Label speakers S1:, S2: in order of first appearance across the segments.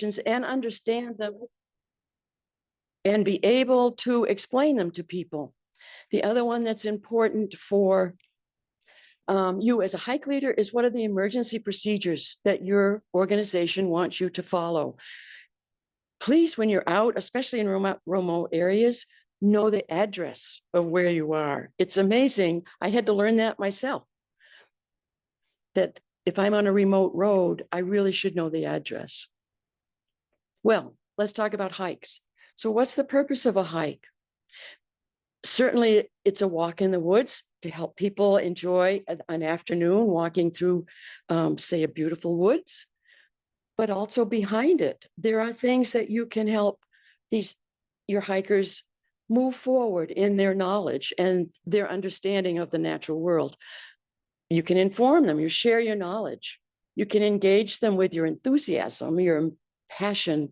S1: questions and understand them and be able to explain them to people. The other one that's important for you as a hike leader is what are the emergency procedures that your organization wants you to follow. Please, when you're out, especially in remote areas, know the address of where you are. It's amazing. I had to learn that myself, that if I'm on a remote road, I really should know the address. Well, let's talk about hikes. So what's the purpose of a hike? Certainly, it's a walk in the woods to help people enjoy an afternoon walking through, say, a beautiful woods. But also behind it, there are things that you can help your hikers move forward in their knowledge and their understanding of the natural world. You can inform them, you share your knowledge. You can engage them with your enthusiasm, your passion,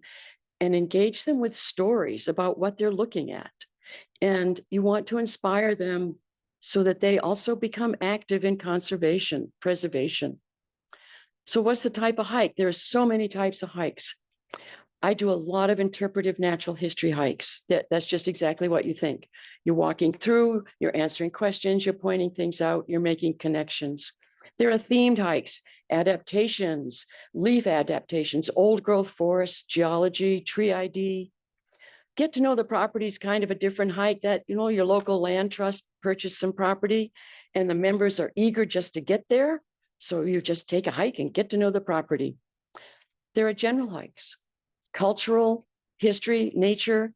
S1: and engage them with stories about what they're looking at. And you want to inspire them so that they also become active in conservation, preservation. So what's the type of hike? There are so many types of hikes. I do a lot of interpretive natural history hikes. That's just exactly what you think. You're walking through, you're answering questions, you're pointing things out, you're making connections. There are themed hikes, adaptations, leaf adaptations, old growth forests, geology, tree ID. Get to know the property is kind of a different hike that, your local land trust purchased some property and the members are eager just to get there. So you just take a hike and get to know the property. There are general hikes, cultural, history, nature.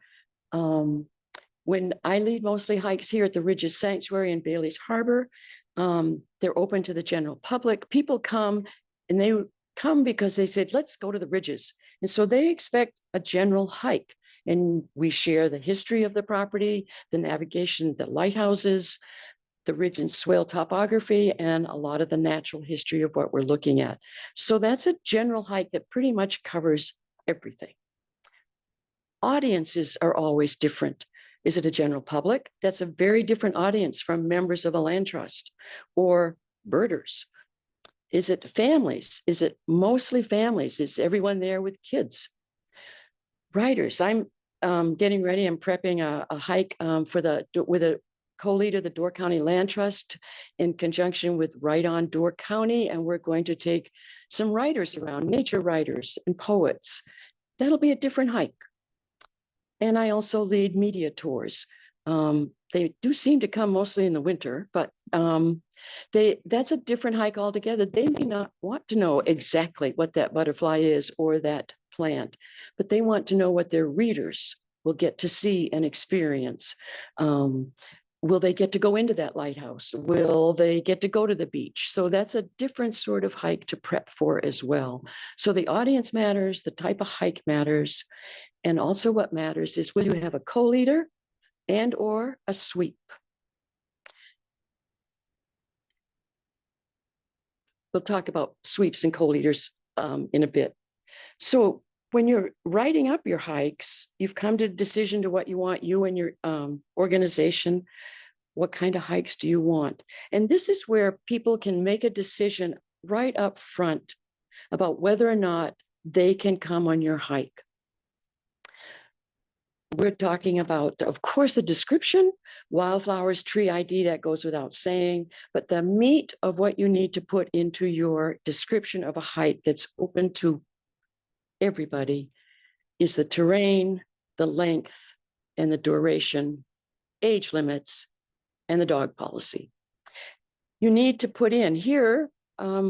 S1: When I lead mostly hikes here at the Ridges Sanctuary in Bailey's Harbor, they're open to the general public. People come and they come because they said, let's go to the Ridges. And so they expect a general hike. And we share the history of the property, the navigation, the lighthouses, the ridge and swale topography, and a lot of the natural history of what we're looking at. So that's a general hike that pretty much covers everything. Audiences are always different. Is it a general public? That's a very different audience from members of a land trust or birders. Is it families? Is it mostly families? Is everyone there with kids? Riders. I'm getting ready. I'm prepping a hike with a co-leader, the Door County Land Trust, in conjunction with Right On Door County, and we're going to take some writers around, nature writers and poets. That'll be a different hike. And I also lead media tours. They do seem to come mostly in the winter, but that's a different hike altogether. They may not want to know exactly what that butterfly is or that plant, but they want to know what their readers will get to see and experience. Will they get to go into that lighthouse? Will they get to go to the beach? So that's a different sort of hike to prep for as well. So the audience matters, the type of hike matters, and also what matters is, will you have a co-leader and or a sweep? We'll talk about sweeps and co-leaders in a bit. So when you're writing up your hikes, you've come to a decision to what you want, you and your organization. What kind of hikes do you want? And this is where people can make a decision right up front about whether or not they can come on your hike. We're talking about, of course, the description, wildflowers, tree ID, that goes without saying, but the meat of what you need to put into your description of a hike that's open to everybody is the terrain, the length, and the duration, age limits, and the dog policy. You need to put in here,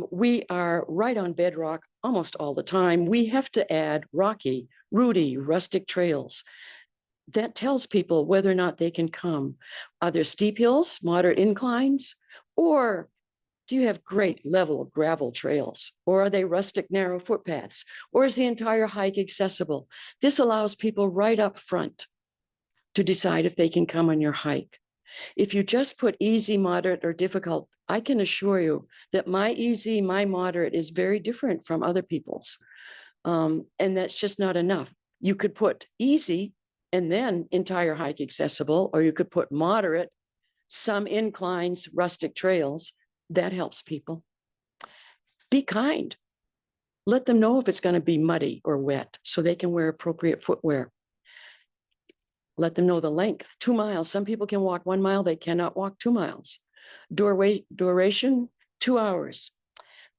S1: we are right on bedrock almost all the time. We have to add rocky, rooty, rustic trails. That tells people whether or not they can come. Are there steep hills, moderate inclines, or do you have great level of gravel trails? Or are they rustic, narrow footpaths? Or is the entire hike accessible? This allows people right up front to decide if they can come on your hike. If you just put easy, moderate, or difficult, I can assure you that my easy, my moderate is very different from other people's. And that's just not enough. You could put easy and then entire hike accessible, or you could put moderate, some inclines, rustic trails. That helps people. Be kind. let them know if it's going to be muddy or wet so they can wear appropriate footwear. Let them know the length, 2 miles. Some people can walk 1 mile, they cannot walk 2 miles. Duration, 2 hours.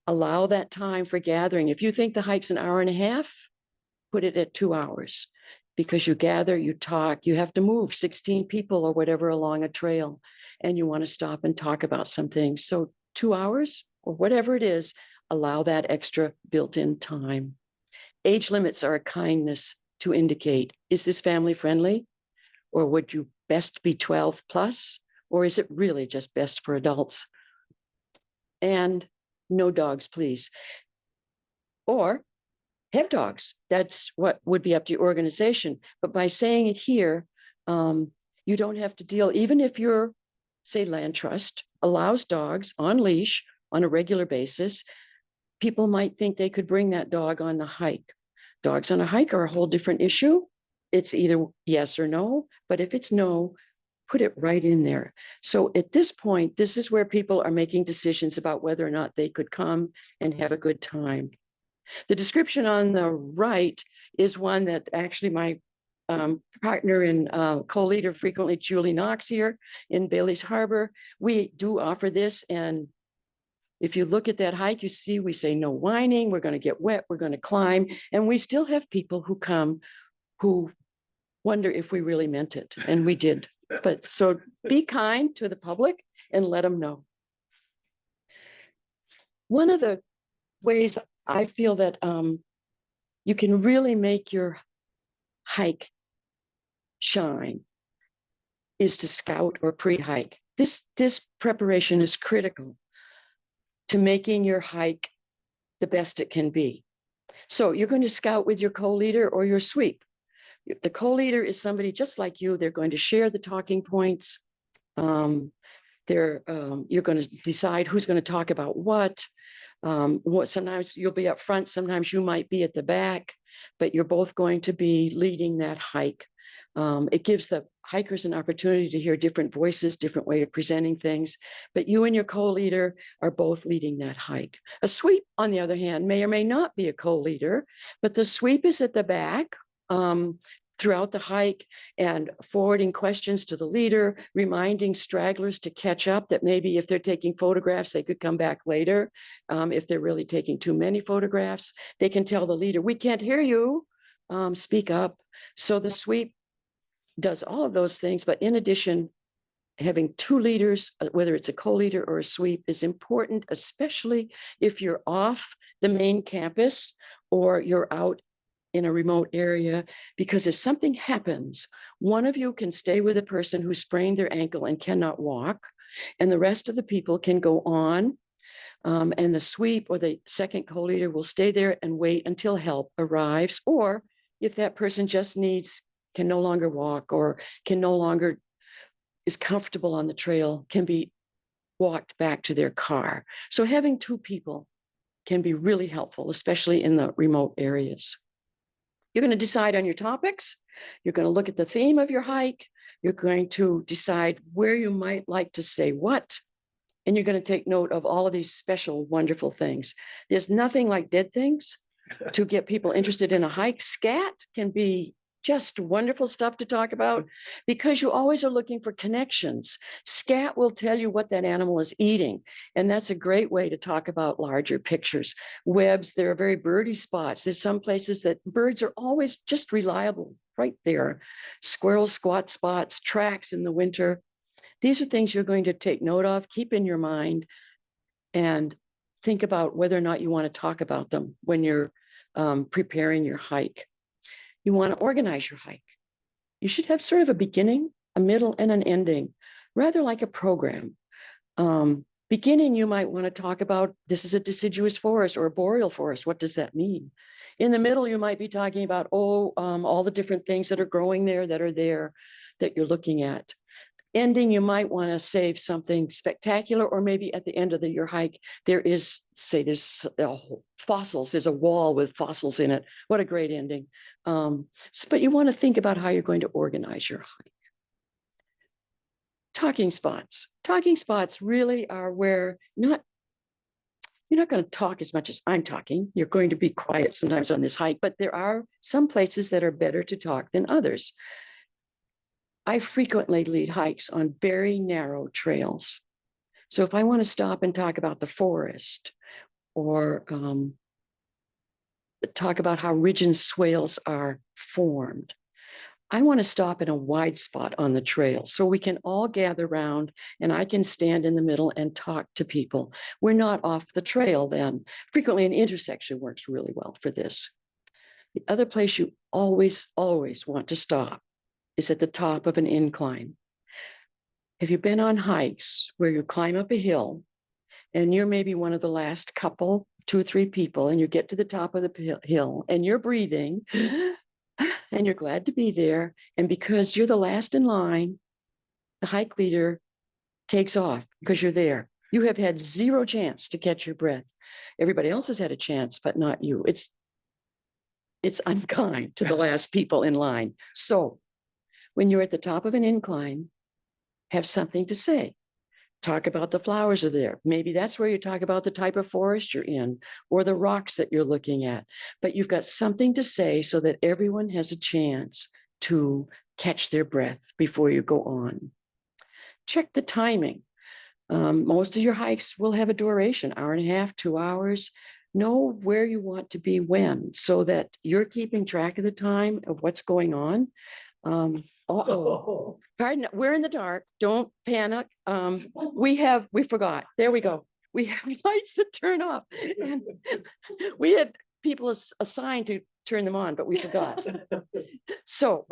S1: Allow that time for gathering. If you think the hike's an hour and a half, put it at 2 hours, because you gather, you talk, you have to move 16 people or whatever along a trail, and you want to stop and talk about some things. So 2 hours or whatever it is, allow that extra built-in time. Age limits are a kindness to indicate, is this family friendly? Or would you best be 12 plus? Or is it really just best for adults? And no dogs, please. Or have dogs. That's what would be up to your organization. But by saying it here, you don't have to deal, even if your, say, land trust allows dogs on leash on a regular basis, people might think they could bring that dog on the hike. Dogs on a hike are a whole different issue. It's either yes or no, but if it's no, put it right in there. So at this point, this is where people are making decisions about whether or not they could come and have a good time. The description on the right is one that actually my partner and co-leader frequently, Julie Knox here in Bailey's Harbor, we do offer this. And if you look at that hike, you see we say no whining, we're going to get wet, we're going to climb. And we still have people who come who wonder if we really meant it. And we did. But so be kind to the public and let them know. One of the ways I feel that you can really make your hike shine is to scout or pre-hike. This preparation is critical to making your hike the best it can be. So you're going to scout with your co-leader or your sweep. The co-leader is somebody just like you. They're going to share the talking points. You're going to decide who's going to talk about what. Sometimes you'll be up front, sometimes you might be at the back, but you're both going to be leading that hike. It gives the hikers an opportunity to hear different voices, different way of presenting things, but you and your co-leader are both leading that hike. A sweep, on the other hand, may or may not be a co-leader, but the sweep is at the back throughout the hike and forwarding questions to the leader, reminding stragglers to catch up, that maybe if they're taking photographs, they could come back later. If they're really taking too many photographs, they can tell the leader, we can't hear you, speak up. So the sweep does all of those things, but in addition, having two leaders, whether it's a co-leader or a sweep, is important, especially if you're off the main campus or you're out in a remote area, because if something happens, one of you can stay with a person who sprained their ankle and cannot walk, and the rest of the people can go on, and the sweep or the second co-leader will stay there and wait until help arrives, or if that person just can no longer walk or can no longer is comfortable on the trail, can be walked back to their car. So having two people can be really helpful, especially in the remote areas. You're going to decide on your topics. You're going to look at the theme of your hike. You're going to decide where you might like to say what. And you're going to take note of all of these special, wonderful things. There's nothing like dead things to get people interested in a hike. Scat can be just wonderful stuff to talk about because you always are looking for connections. Scat will tell you what that animal is eating, and that's a great way to talk about larger pictures. Webs, there are very birdy spots. There's some places that birds are always just reliable right there. Squirrels, squat spots, tracks in the winter. These are things you're going to take note of, keep in your mind, and think about whether or not you want to talk about them when you're preparing your hike. You want to organize your hike. You should have sort of a beginning, a middle, and an ending, rather like a program. Beginning, you might want to talk about, this is a deciduous forest or a boreal forest. What does that mean? In the middle, you might be talking about, all the different things that are growing there that you're looking at. Ending, you might want to save something spectacular, or maybe at the end of your hike, there's fossils. There's a wall with fossils in it. What a great ending. But you want to think about how you're going to organize your hike. Talking spots. Talking spots really are where You're not going to talk as much as I'm talking. You're going to be quiet sometimes on this hike, but there are some places that are better to talk than others. I frequently lead hikes on very narrow trails. So if I want to stop and talk about the forest or talk about how ridge and swales are formed, I want to stop in a wide spot on the trail so we can all gather around and I can stand in the middle and talk to people. We're not off the trail then. Frequently, an intersection works really well for this. The other place you always want to stop is at the top of an incline. Have you been on hikes where you climb up a hill and you're maybe one of the last couple, 2 or 3 people, and you get to the top of the hill and you're breathing and you're glad to be there. And because you're the last in line, the hike leader takes off because you're there. You have had 0 chance to catch your breath. Everybody else has had a chance, but not you. It's unkind to the last people in line. So when you're at the top of an incline, have something to say. Talk about the flowers are there. Maybe that's where you talk about the type of forest you're in or the rocks that you're looking at. But you've got something to say so that everyone has a chance to catch their breath before you go on. Check the timing. Most of your hikes will have a duration, 1.5 hours, 2 hours. Know where you want to be when, so that you're keeping track of the time of what's going on. Pardon, we're in the dark. Don't panic. We forgot. There we go. We have lights that turn off. And we had people assigned to turn them on, but we forgot. So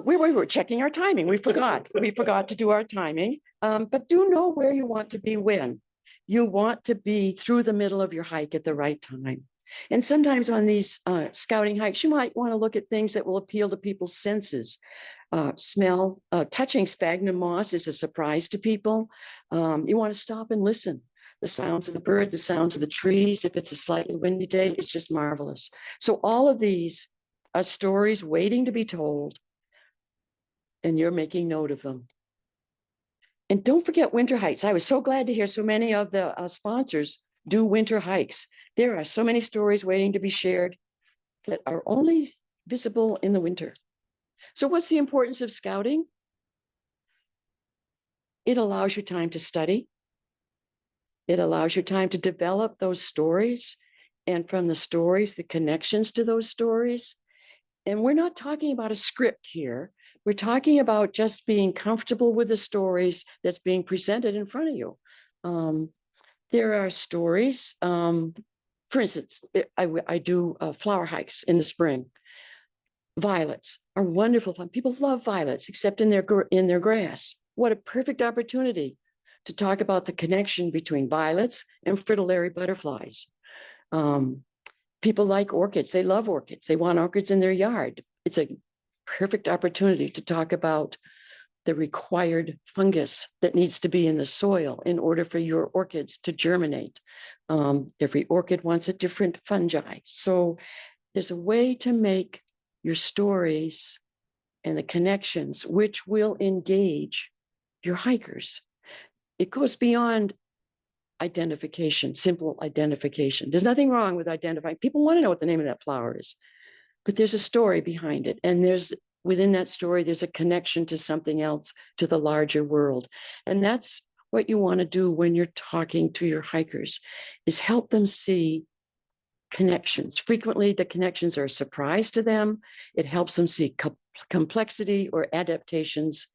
S1: we were checking our timing. We forgot to do our timing. But do know where you want to be when. You want to be through the middle of your hike at the right time. And sometimes on these scouting hikes, you might want to look at things that will appeal to people's senses. Smell, touching sphagnum moss is a surprise to people. You want to stop and listen. The sounds of the bird, the sounds of the trees. If it's a slightly windy day, it's just marvelous. So all of these are stories waiting to be told, and you're making note of them. And don't forget winter hikes. I was so glad to hear so many of the sponsors do winter hikes. There are so many stories waiting to be shared that are only visible in the winter. So what's the importance of scouting? It allows you time to study. It allows you time to develop those stories, and from the stories, the connections to those stories. And we're not talking about a script here. We're talking about just being comfortable with the stories that's being presented in front of you. There are stories. For instance, I do flower hikes in the spring. Violets are wonderful fun. People love violets, except in their grass. What a perfect opportunity to talk about the connection between violets and fritillary butterflies. People like orchids. They love orchids. They want orchids in their yard. It's a perfect opportunity to talk about the required fungus that needs to be in the soil in order for your orchids to germinate. Every orchid wants a different fungi. So there's a way to make your stories and the connections which will engage your hikers. It goes beyond identification, simple identification. There's nothing wrong with identifying. People want to know what the name of that flower is, but there's a story behind it. And within that story, there's a connection to something else, to the larger world. And that's what you want to do when you're talking to your hikers, is help them see connections. Frequently, the connections are a surprise to them. It helps them see complexity or adaptations.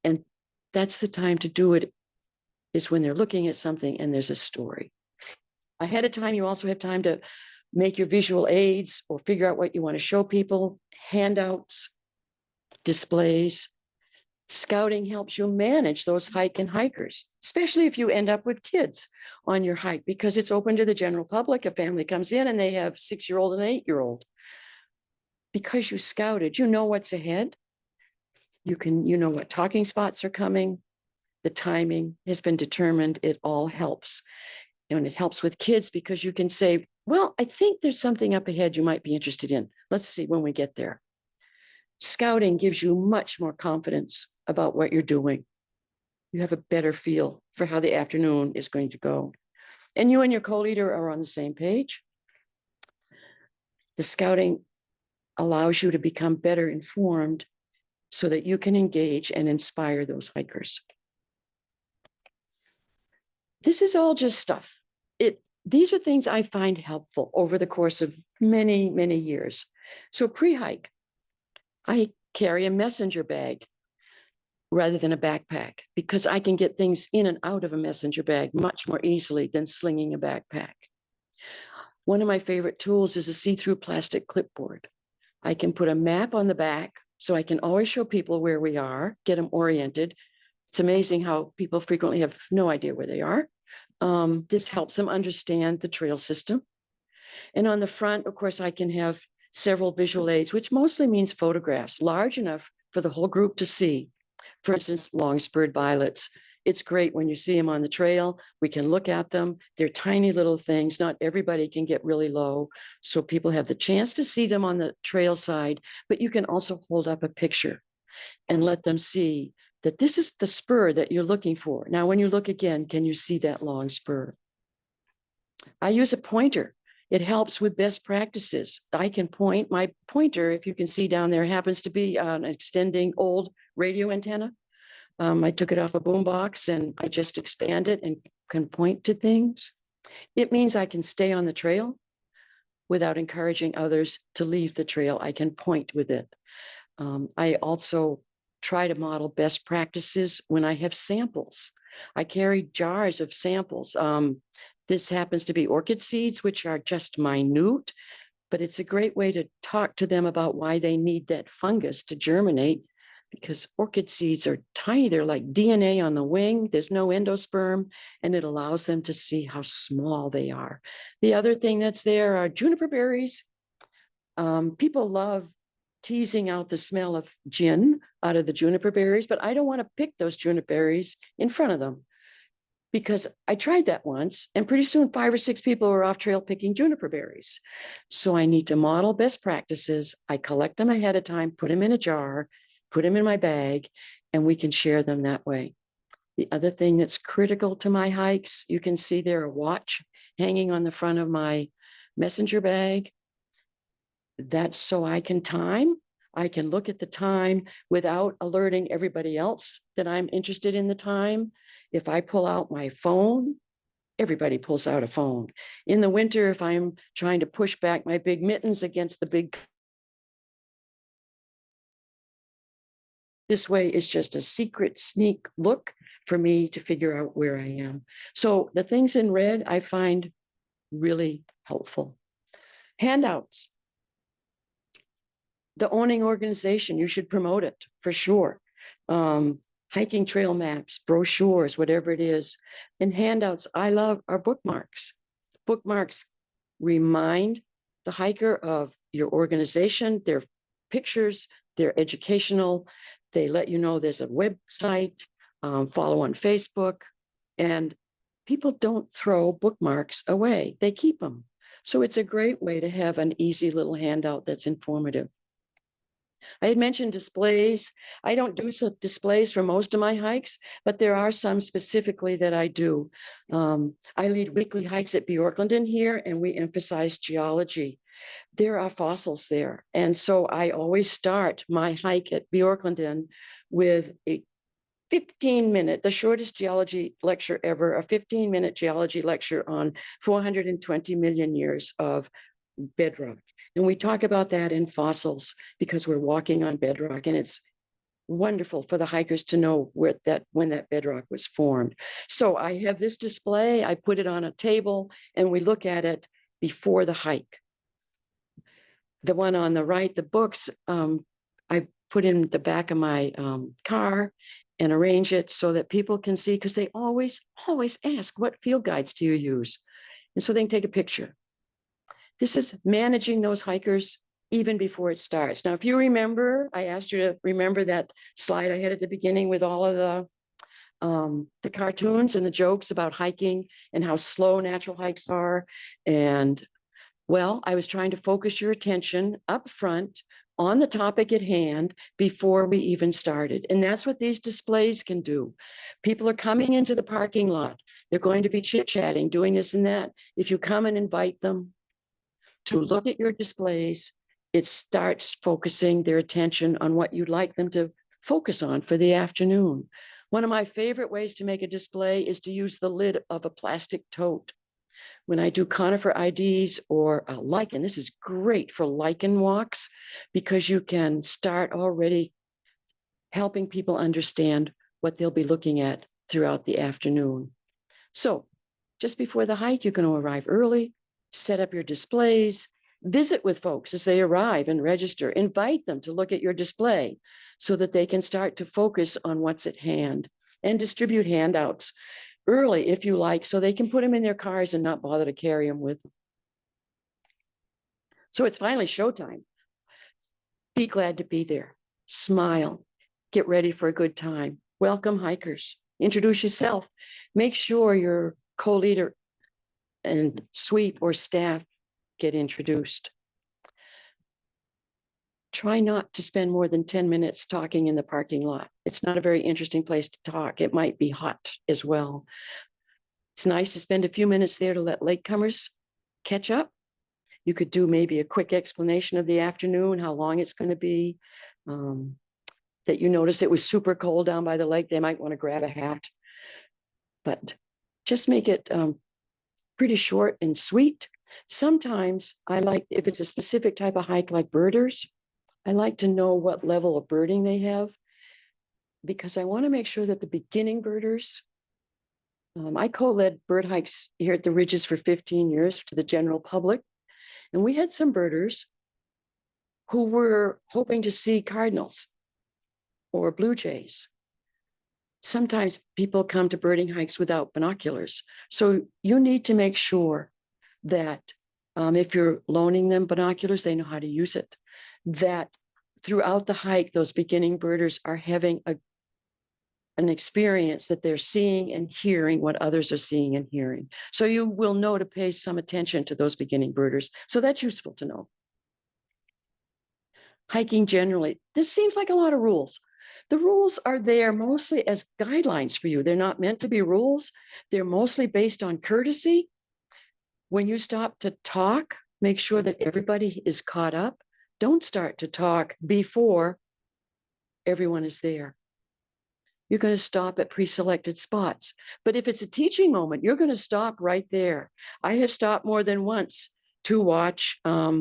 S1: And that's the time to do it, is when they're looking at something and there's a story. Ahead of time, you also have time to make your visual aids or figure out what you want to show people, handouts, displays. Scouting helps you manage those hikers, especially if you end up with kids on your hike, because it's open to the general public. A family comes in and they have 6-year-old and an 8-year-old. Because you scouted, you know what's ahead. You know what talking spots are coming. The timing has been determined. It all helps. And it helps with kids because you can say, well, I think there's something up ahead you might be interested in. Let's see when we get there. Scouting gives you much more confidence about what you're doing. You have a better feel for how the afternoon is going to go. And you and your co-leader are on the same page. The scouting allows you to become better informed so that you can engage and inspire those hikers. This is all just stuff. These are things I find helpful over the course of many, many years. So pre-hike, I carry a messenger bag rather than a backpack because I can get things in and out of a messenger bag much more easily than slinging a backpack. One of my favorite tools is a see-through plastic clipboard. I can put a map on the back so I can always show people where we are, get them oriented. It's amazing how people frequently have no idea where they are. This helps them understand the trail system. And on the front, of course, I can have several visual aids, which mostly means photographs, large enough for the whole group to see. For instance, long-spurred violets. It's great when you see them on the trail. We can look at them. They're tiny little things. Not everybody can get really low. So people have the chance to see them on the trail side, but you can also hold up a picture and let them see that this is the spur that you're looking for. Now, when you look again, can you see that long spur? I use a pointer. It helps with best practices. I can point. My pointer, if you can see down there, happens to be an extending old radio antenna. I took it off a boombox and I just expand it and can point to things. It means I can stay on the trail without encouraging others to leave the trail. I can point with it. I also try to model best practices when I have samples. I carry jars of samples. This happens to be orchid seeds, which are just minute, but it's a great way to talk to them about why they need that fungus to germinate, because orchid seeds are tiny. They're like DNA on the wing. There's no endosperm, and it allows them to see how small they are. The other thing that's there are juniper berries. People love teasing out the smell of gin out of the juniper berries, but I don't want to pick those juniper berries in front of them because I tried that once and pretty soon 5 or 6 people were off trail picking juniper berries. So I need to model best practices. I collect them ahead of time, put them in a jar, put them in my bag, and we can share them that way. The other thing that's critical to my hikes, you can see there a watch hanging on the front of my messenger bag. That's so I can time. I can look at the time without alerting everybody else that I'm interested in the time. If I pull out my phone, everybody pulls out a phone. In the winter, if I'm trying to push back my big mittens against the big, this way is just a secret sneak look for me to figure out where I am. So the things in red I find really helpful. Handouts. The owning organization, you should promote it for sure. Hiking trail maps, brochures, whatever it is. And handouts, I love our bookmarks. Bookmarks remind the hiker of your organization, their pictures, they're educational. They let you know there's a website, follow on Facebook, and people don't throw bookmarks away. They keep them. So it's a great way to have an easy little handout that's informative. I had mentioned displays. I don't do displays for most of my hikes, but there are some specifically that I do. I lead weekly hikes at Bjorklanden here, and we emphasize geology. There are fossils there. And so I always start my hike at Bjorklanden with a 15-minute, the shortest geology lecture ever, a 15-minute geology lecture on 420 million years of bedrock. And we talk about that in fossils because we're walking on bedrock, and it's wonderful for the hikers to know when that bedrock was formed. So I have this display, I put it on a table, and we look at it before the hike. The one on the right, the books, I put in the back of my car and arrange it so that people can see, because they always ask, what field guides do you use? And so they can take a picture. This is managing those hikers even before it starts. Now, if you remember, I asked you to remember that slide I had at the beginning with all of the cartoons and the jokes about hiking and how slow natural hikes are. And well, I was trying to focus your attention up front on the topic at hand before we even started. And that's what these displays can do. People are coming into the parking lot. They're going to be chit-chatting, doing this and that. If you come and invite them to look at your displays, it starts focusing their attention on what you'd like them to focus on for the afternoon. One of my favorite ways to make a display is to use the lid of a plastic tote. When I do conifer IDs or lichen, this is great for lichen walks because you can start already helping people understand what they'll be looking at throughout the afternoon. So just before the hike, you're going to arrive early, set up your displays, visit with folks as they arrive and register, invite them to look at your display so that they can start to focus on what's at hand, and distribute handouts early if you like, so they can put them in their cars and not bother to carry them with them. So it's finally showtime. Be glad to be there. Smile. Get ready for a good time. Welcome hikers. Introduce yourself. Make sure your co-leader and sweep or staff get introduced. Try not to spend more than 10 minutes talking in the parking lot. It's not a very interesting place to talk. It might be hot as well. It's nice to spend a few minutes there to let latecomers catch up. You could do maybe a quick explanation of the afternoon, how long it's going to be, that you notice it was super cold down by the lake. They might want to grab a hat, but just make it pretty short and sweet. Sometimes I like, if it's a specific type of hike like birders, I like to know what level of birding they have, because I want to make sure that the beginning birders, I co-led bird hikes here at the Ridges for 15 years to the general public. And we had some birders who were hoping to see cardinals or blue jays. Sometimes people come to birding hikes without binoculars. So you need to make sure that if you're loaning them binoculars, they know how to use it. That throughout the hike, those beginning birders are having an experience that they're seeing and hearing what others are seeing and hearing. So you will know to pay some attention to those beginning birders. So that's useful to know. Hiking generally, this seems like a lot of rules. The rules are there mostly as guidelines for you. They're not meant to be rules. They're mostly based on courtesy. When you stop to talk, make sure that everybody is caught up. Don't start to talk before everyone is there. You're going to stop at pre-selected spots. But if it's a teaching moment, you're going to stop right there. I have stopped more than once to watch a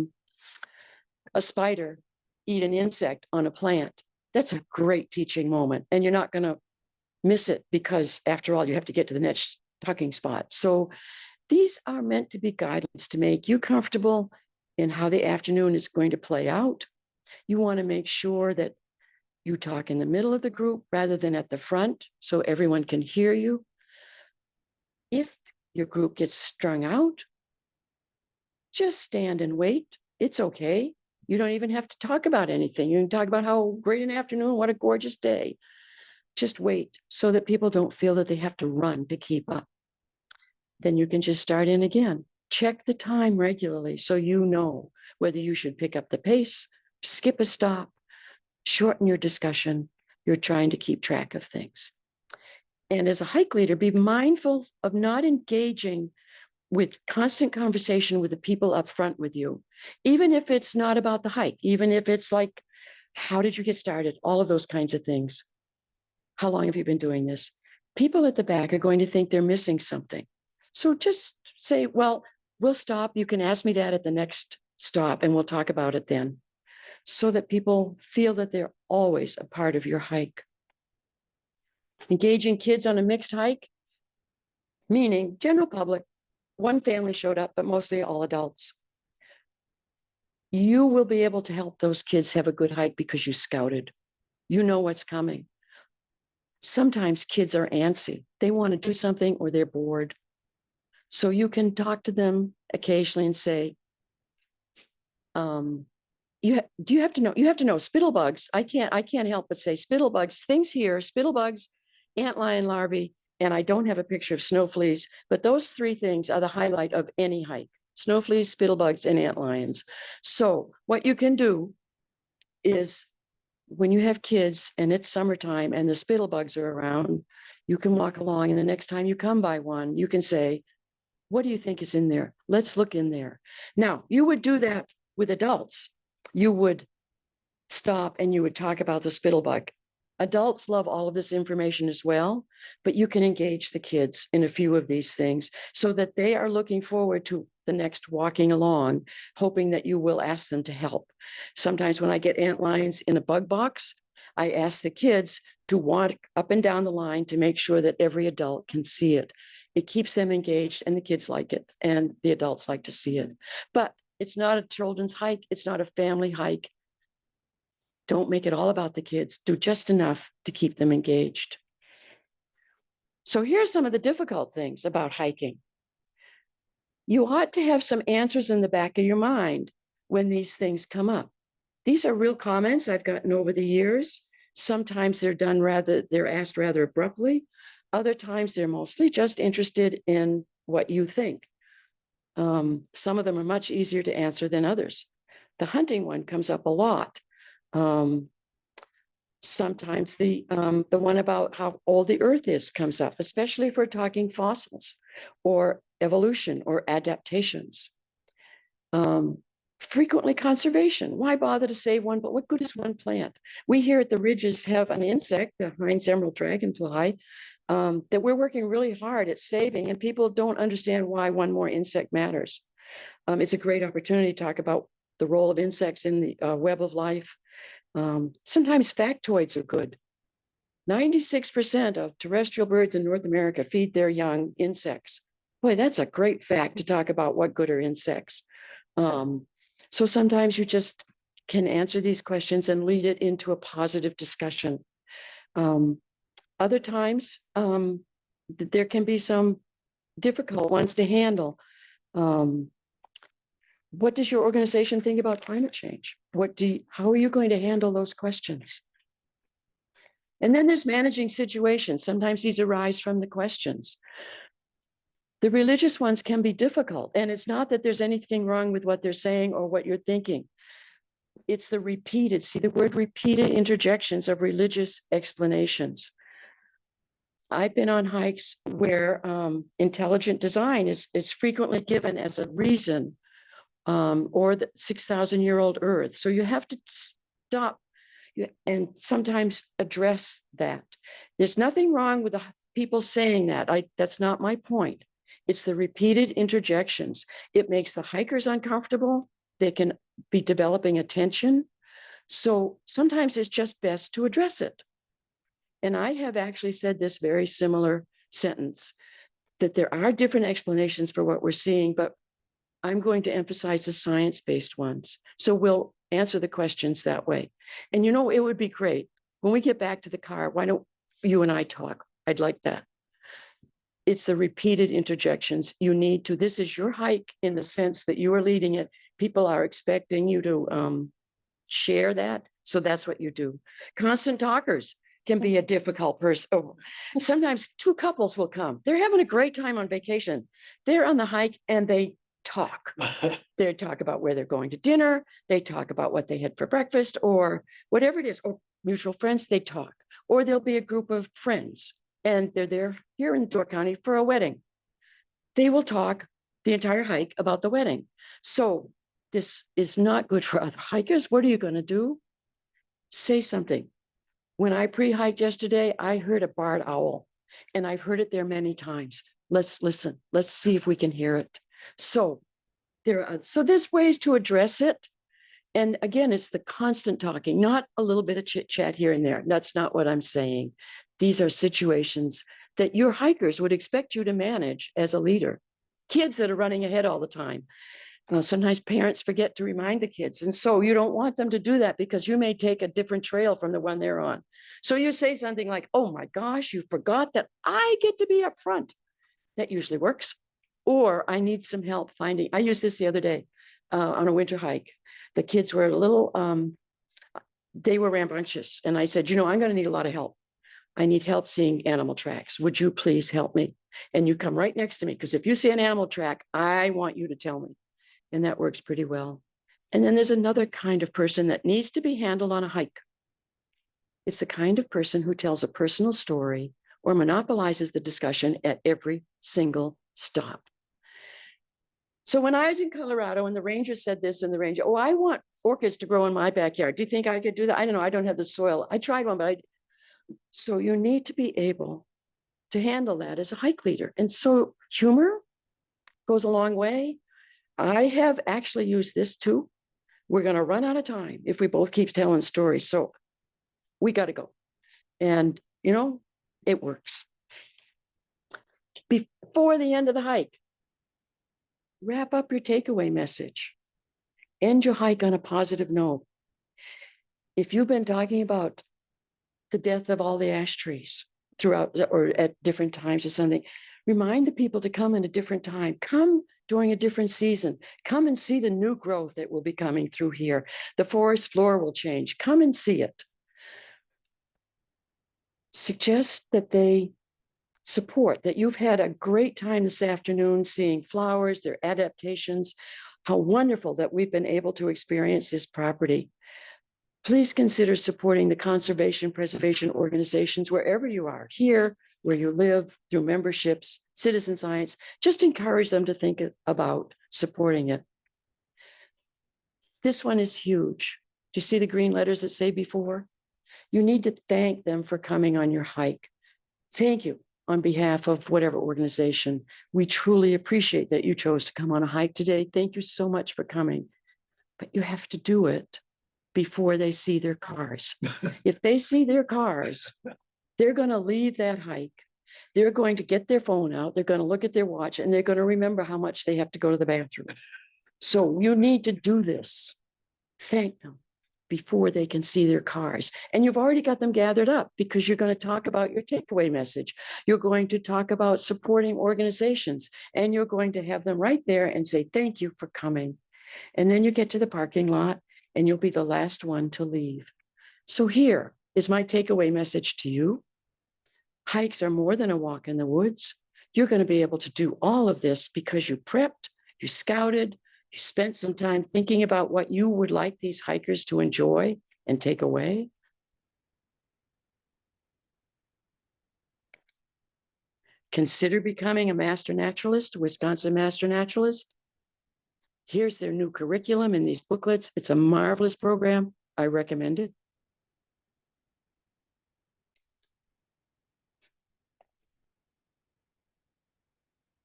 S1: spider eat an insect on a plant. That's a great teaching moment. And you're not going to miss it because, after all, you have to get to the next tucking spot. So these are meant to be guidelines to make you comfortable in how the afternoon is going to play out. You want to make sure that you talk in the middle of the group rather than at the front so everyone can hear you. If your group gets strung out, just stand and wait. It's okay. You don't even have to talk about anything. You can talk about how great an afternoon, what a gorgeous day. Just wait so that people don't feel that they have to run to keep up. Then you can just start in again. Check the time regularly so you know whether you should pick up the pace, skip a stop, shorten your discussion. You're trying to keep track of things. And as a hike leader, be mindful of not engaging with constant conversation with the people up front with you, even if it's not about the hike, even if it's like, how did you get started? All of those kinds of things. How long have you been doing this? People at the back are going to think they're missing something. So just say, well, we'll stop. You can ask me that at the next stop and we'll talk about it then, so that people feel that they're always a part of your hike. Engaging kids on a mixed hike, meaning general public, one family showed up, but mostly all adults. You will be able to help those kids have a good hike because you scouted. You know what's coming. Sometimes kids are antsy. They want to do something or they're bored. So you can talk to them occasionally and say, you have to know spittlebugs. I can't help but say spittlebugs, things here, spittlebugs, antlion larvae, and I don't have a picture of snow fleas, but those three things are the highlight of any hike: snow fleas, spittlebugs, and antlions. So what you can do is, when you have kids and it's summertime and the spittlebugs are around, You can walk along, and the next time you come by one, you can say, what do you think is in there? Let's look in there. Now, you would do that with adults. You would stop and you would talk about the spittlebug. Adults love all of this information as well, but you can engage the kids in a few of these things so that they are looking forward to the next walking along, hoping that you will ask them to help. Sometimes when I get ant lions in a bug box, I ask the kids to walk up and down the line to make sure that every adult can see it. It keeps them engaged, and the kids like it, and the adults like to see it. But it's not a children's hike. It's not a family hike. Don't make it all about the kids. Do just enough to keep them engaged. So here's some of the difficult things about hiking. You ought to have some answers in the back of your mind when these things come up. These are real comments I've gotten over the years. Sometimes they're asked rather abruptly. Other times they're mostly just interested in what you think. Some of them are much easier to answer than others. The hunting one comes up a lot. Sometimes the one about how old the earth is comes up, especially if we're talking fossils or evolution or adaptations. Frequently conservation. Why bother to save one, but what good is one plant? We here at the Ridges have an insect, the Heinz emerald dragonfly, that we're working really hard at saving, and people don't understand why one more insect matters. It's a great opportunity to talk about the role of insects in the web of life. Sometimes factoids are good. 96% of terrestrial birds in North America feed their young insects. Boy, that's a great fact to talk about what good are insects. So sometimes you just can answer these questions and lead it into a positive discussion. Other times, there can be some difficult ones to handle. What does your organization think about climate change? How are you going to handle those questions? And then there's managing situations. Sometimes these arise from the questions. The religious ones can be difficult, and it's not that there's anything wrong with what they're saying or what you're thinking. It's the repeated interjections of religious explanations. I've been on hikes where intelligent design is frequently given as a reason, or the 6,000-year-old Earth. So you have to stop and sometimes address that. There's nothing wrong with the people saying that. That's not my point. It's the repeated interjections. It makes the hikers uncomfortable. They can be developing attention. So sometimes it's just best to address it. And I have actually said this very similar sentence, that there are different explanations for what we're seeing, but I'm going to emphasize the science-based ones. So we'll answer the questions that way. And you know, it would be great. When we get back to the car, why don't you and I talk? I'd like that. It's the repeated interjections. You need to, this is your hike in the sense that you are leading it. People are expecting you to share that. So that's what you do. Constant talkers can be a difficult person. Oh, sometimes two couples will come. They're having a great time on vacation. They're on the hike and they talk. They talk about where they're going to dinner. They talk about what they had for breakfast or whatever it is, or mutual friends, they talk. Or there'll be a group of friends and they're there here in Door County for a wedding. They will talk the entire hike about the wedding. So this is not good for other hikers. What are you going to do? Say something. When I pre-hiked yesterday, I heard a barred owl, and I've heard it there many times. Let's listen. Let's see if we can hear it. So there's ways to address it. And again, it's the constant talking, not a little bit of chit chat here and there. That's not what I'm saying. These are situations that your hikers would expect you to manage as a leader. Kids that are running ahead all the time. Sometimes parents forget to remind the kids. And so you don't want them to do that because you may take a different trail from the one they're on. So you say something like, oh my gosh, you forgot that I get to be up front. That usually works. Or I need some help finding, I used this the other day on a winter hike. The kids were a little, they were rambunctious. And I said, you know, I'm going to need a lot of help. I need help seeing animal tracks. Would you please help me? And you come right next to me, because if you see an animal track, I want you to tell me. And that works pretty well. And then there's another kind of person that needs to be handled on a hike. It's the kind of person who tells a personal story or monopolizes the discussion at every single stop. So when I was in Colorado and the ranger said this, and the ranger, oh, I want orchids to grow in my backyard. Do you think I could do that? I don't know. I don't have the soil. I tried one, but so you need to be able to handle that as a hike leader. And so humor goes a long way. I have actually used this too. We're going to run out of time if we both keep telling stories. So we got to go. And, you know, it works. Before the end of the hike, wrap up your takeaway message. End your hike on a positive note. If you've been talking about the death of all the ash trees throughout or at different times or something, remind the people to come in a different time. Come during a different season. Come and see the new growth that will be coming through here. The forest floor will change. Come and see it. Suggest that they support that you've had a great time this afternoon seeing flowers, their adaptations, how wonderful that we've been able to experience this property. Please consider supporting the conservation preservation organizations wherever you are, here, where you live, through memberships, citizen science. Just encourage them to think about supporting it. This one is huge. Do you see the green letters that say before? You need to thank them for coming on your hike. Thank you on behalf of whatever organization. We truly appreciate that you chose to come on a hike today. Thank you so much for coming. But you have to do it before they see their cars. If they see their cars, they're going to leave that hike. They're going to get their phone out. They're going to look at their watch, and they're going to remember how much they have to go to the bathroom. So you need to do this. Thank them before they can see their cars. And you've already got them gathered up because you're going to talk about your takeaway message. You're going to talk about supporting organizations, and you're going to have them right there and say, thank you for coming. And then you get to the parking lot and you'll be the last one to leave. So here is my takeaway message to you. Hikes are more than a walk in the woods. You're going to be able to do all of this because you prepped, you scouted, you spent some time thinking about what you would like these hikers to enjoy and take away. Consider becoming a Master Naturalist, Wisconsin Master Naturalist. Here's their new curriculum in these booklets. It's a marvelous program. I recommend it.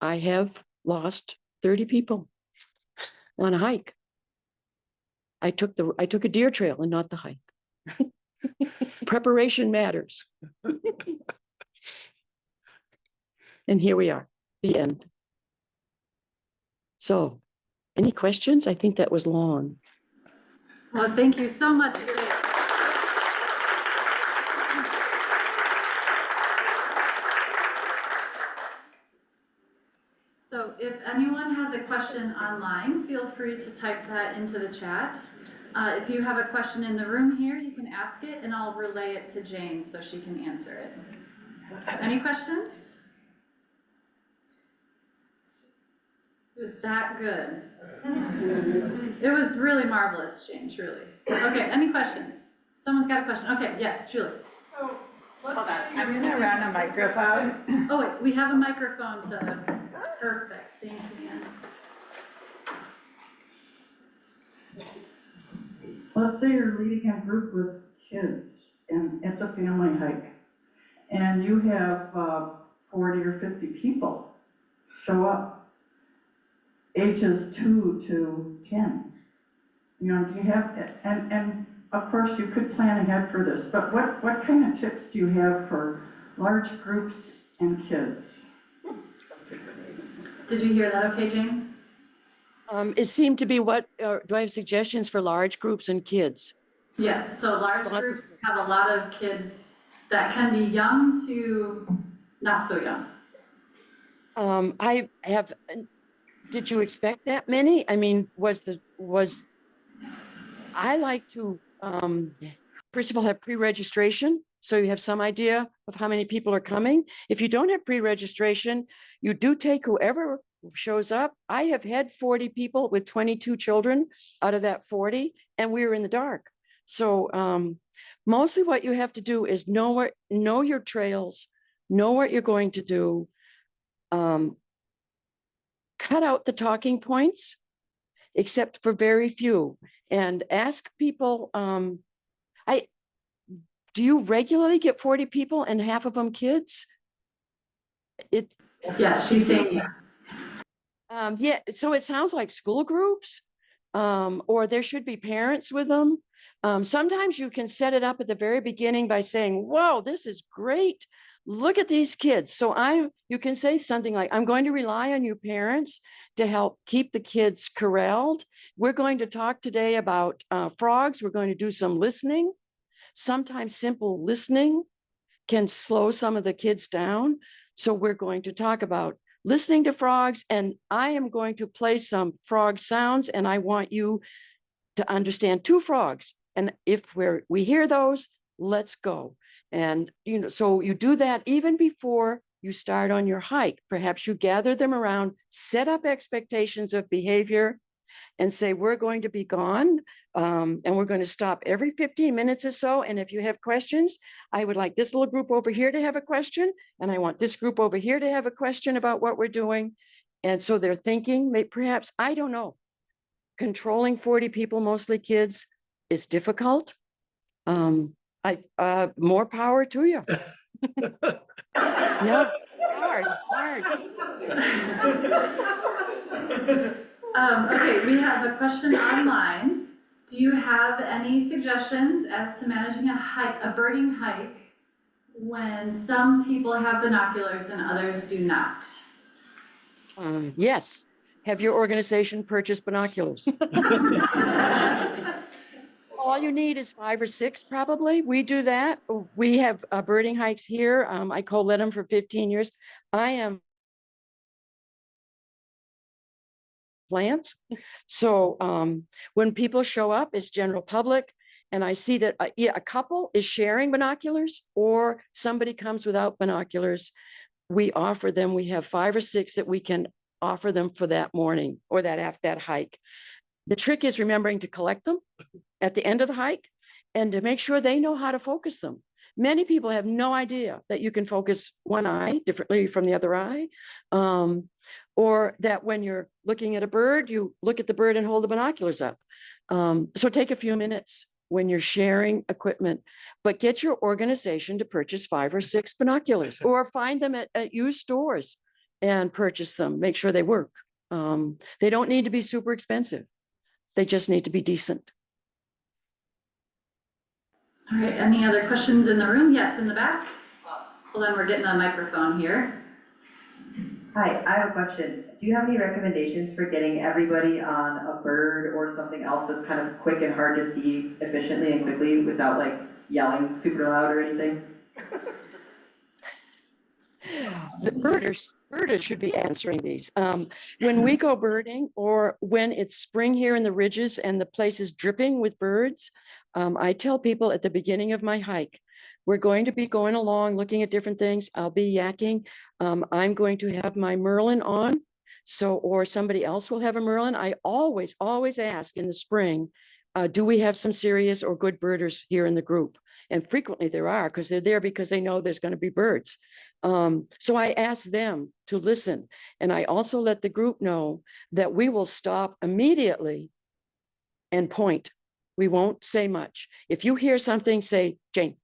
S1: I have lost 30 people on a hike. I took a deer trail and not the hike. Preparation matters. And here we are, the end. So, any questions? I think that was long.
S2: Well, thank you so much. So if anyone has a question online, feel free to type that into the chat. If you have a question in the room here, you can ask it and I'll relay it to Jane so she can answer it. Any questions? It was that good. It was really marvelous, Jane, truly. Okay, any questions? Someone's got a question. Okay, yes, Julie.
S3: So, hold on, I'm gonna run a microphone.
S2: Oh wait, we have a microphone to, perfect, thank you, Ann.
S3: Let's say you're leading a group with kids and it's a family hike. And you have 40 or 50 people show up, ages 2 to 10. You know, do you have, and of course you could plan ahead for this, but what kind of tips do you have for large groups and kids?
S2: Did you hear that okay, Jane?
S1: It seemed to be what, do I have suggestions for large groups and kids?
S2: Yes, so large groups have a lot of kids that can be young to not so young.
S1: I have, did you expect that many? I mean, I like to, first of all, have pre-registration. So you have some idea of how many people are coming. If you don't have pre-registration, you do take whoever shows up. I have had 40 people with 22 children out of that 40, and we were in the dark. So mostly what you have to do is know your trails, know what you're going to do. Cut out the talking points, except for very few, and ask people, do you regularly get 40 people and half of them kids?
S2: Yes, she's saying yes.
S1: Yeah, so it sounds like school groups, or there should be parents with them. Sometimes you can set it up at the very beginning by saying, whoa, this is great. Look at these kids. So you can say something like, I'm going to rely on you parents to help keep the kids corralled. We're going to talk today about frogs. We're going to do some listening. Sometimes simple listening can slow some of the kids down. So we're going to talk about listening to frogs, and I am going to play some frog sounds, and I want you to understand 2 frogs. And if we hear those, let's go. And, so you do that even before you start on your hike. Perhaps you gather them around, set up expectations of behavior, and say, we're going to be gone, and we're going to stop every 15 minutes or so. And if you have questions, I would like this little group over here to have a question, and I want this group over here to have a question about what we're doing. And so they're thinking, perhaps, I don't know, controlling 40 people, mostly kids, is difficult. More power to you. Yeah, hard.
S2: Okay, we have a question online. Do you have any suggestions as to managing a birding hike when some people have binoculars and others do not?
S1: Yes. Have your organization purchased binoculars? All you need is 5 or 6, probably. We do that. We have birding hikes here. I co-led them for 15 years. I am plants. So when people show up, it's general public, and I see that a couple is sharing binoculars, or somebody comes without binoculars. We offer them. We have 5 or 6 that we can offer them for that morning or that hike. The trick is remembering to collect them at the end of the hike and to make sure they know how to focus them. Many people have no idea that you can focus one eye differently from the other eye, or that when you're looking at a bird, you look at the bird and hold the binoculars up. So take a few minutes when you're sharing equipment, but get your organization to purchase 5 or 6 binoculars, or find them at used stores and purchase them. Make sure they work. They don't need to be super expensive. They just need to be decent.
S2: All right, any other questions in the room? Yes, in the back. Hold on, we're getting a microphone here.
S4: Hi, I have a question. Do you have any recommendations for getting everybody on a bird or something else that's kind of quick and hard to see efficiently and quickly without like yelling super loud or anything?
S1: The birders should be answering these. When we go birding, or when it's spring here in the ridges and the place is dripping with birds, I tell people at the beginning of my hike, we're going to be going along, looking at different things. I'll be yakking. I'm going to have my Merlin on. Or somebody else will have a Merlin. I always ask in the spring, do we have some serious or good birders here in the group? And frequently there are, because they're there because they know there's going to be birds. So I ask them to listen. And I also let the group know that we will stop immediately and point. We won't say much. If you hear something, say, Jane,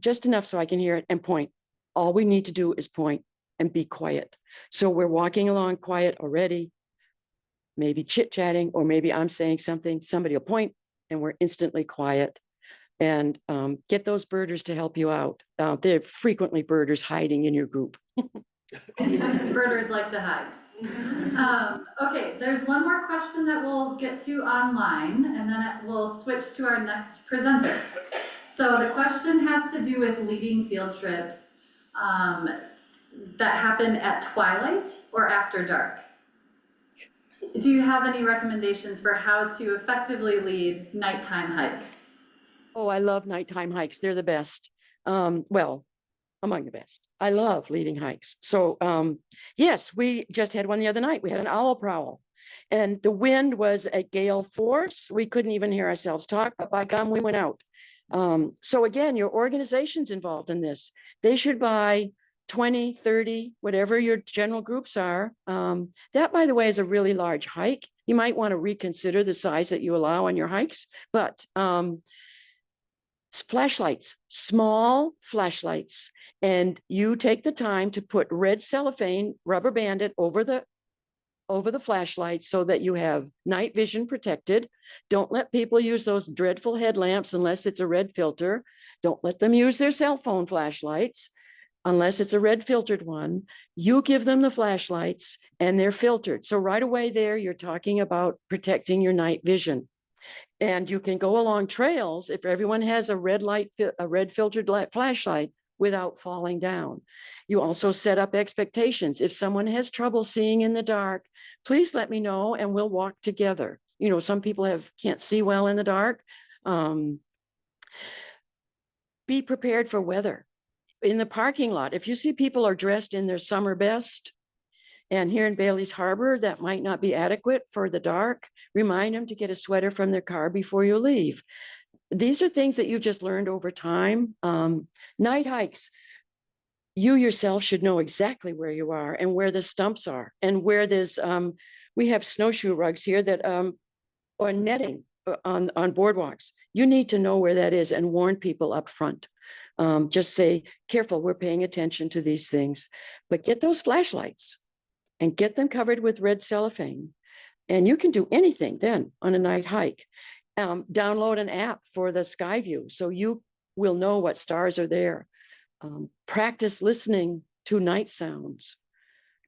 S1: just enough so I can hear it, and point. All we need to do is point and be quiet. So we're walking along quiet already, maybe chit-chatting, or maybe I'm saying something, somebody will point, and we're instantly quiet. And get those birders to help you out. There are frequently birders hiding in your group.
S2: Birders like to hide. Okay, there's one more question that we'll get to online, and then we'll switch to our next presenter. So the question has to do with leading field trips that happen at twilight or after dark. Do you have any recommendations for how to effectively lead nighttime hikes?
S1: Oh, I love nighttime hikes. They're the best. Well, among the best. I love leading hikes. So yes, we just had one the other night. We had an owl prowl, and the wind was at gale force. We couldn't even hear ourselves talk, but by gum, we went out. So again, your organization's involved in this. They should buy 20, 30, whatever your general groups are. That, by the way, is a really large hike. You might want to reconsider the size that you allow on your hikes, but flashlights, small flashlights, and you take the time to put red cellophane, rubber band it over the flashlight so that you have night vision protected. Don't let people use those dreadful headlamps unless it's a red filter. Don't let them use their cell phone flashlights unless it's a red filtered one. You give them the flashlights and they're filtered. So right away there, you're talking about protecting your night vision. And you can go along trails if everyone has a red filtered light flashlight without falling down. You also set up expectations. If someone has trouble seeing in the dark, please let me know and we'll walk together. You know, some people can't see well in the dark. Be prepared for weather. In the parking lot, if you see people are dressed in their summer best, and here in Bailey's Harbor, that might not be adequate for the dark, remind them to get a sweater from their car before you leave. These are things that you just learned over time. Night hikes, you yourself should know exactly where you are and where the stumps are and where there's, we have snowshoe rugs here that, or netting on boardwalks. You need to know where that is and warn people up front. Just say, careful, we're paying attention to these things, but get those flashlights and get them covered with red cellophane. And you can do anything then on a night hike. Download an app for the sky view so you will know what stars are there. Practice listening to night sounds.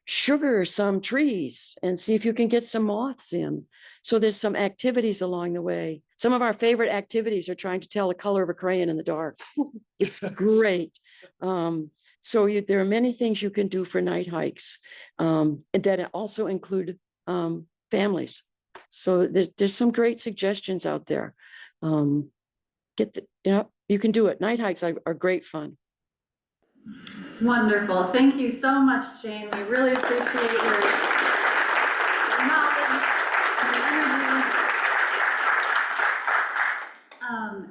S1: Sugar some trees and see if you can get some moths in. So there's some activities along the way. Some of our favorite activities are trying to tell the color of a crayon in the dark. It's great. So there are many things you can do for night hikes, and that also include families. So there's some great suggestions out there. You can do it. Night hikes are great fun.
S2: Wonderful. Thank you so much, Jane. We really appreciate your knowledge and your energy.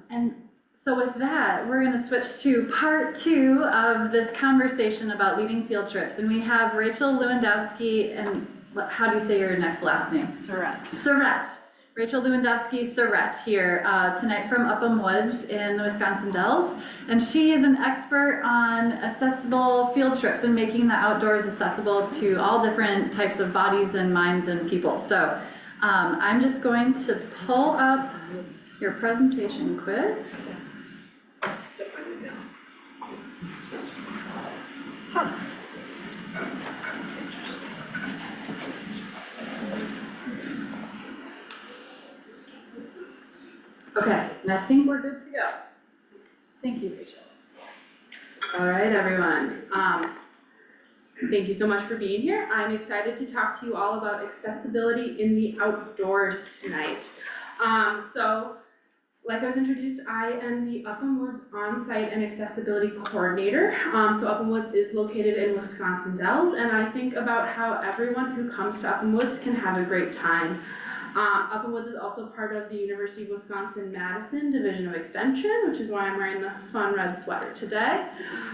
S2: And so with that, we're going to switch to part 2 of this conversation about leading field trips. And we have Rachael Lewandowski, and how do you say your last name? Sarette. Rachael Lewandowski-Sarette here tonight from Upham Woods in the Wisconsin Dells. And she is an expert on accessible field trips and making the outdoors accessible to all different types of bodies and minds and people. So I'm just going to pull up your presentation quick. Okay, and I think we're good to go. Thank you, Rachael.
S5: All right, everyone. Thank you so much for being here. I'm excited to talk to you all about accessibility in the outdoors tonight. So, like I was introduced, I am the Upham Woods On-Site and Accessibility Coordinator. So Upham Woods is located in Wisconsin Dells, and I think about how everyone who comes to Upham Woods can have a great time. Upham Woods is also part of the University of Wisconsin-Madison Division of Extension, which is why I'm wearing the fun red sweater today.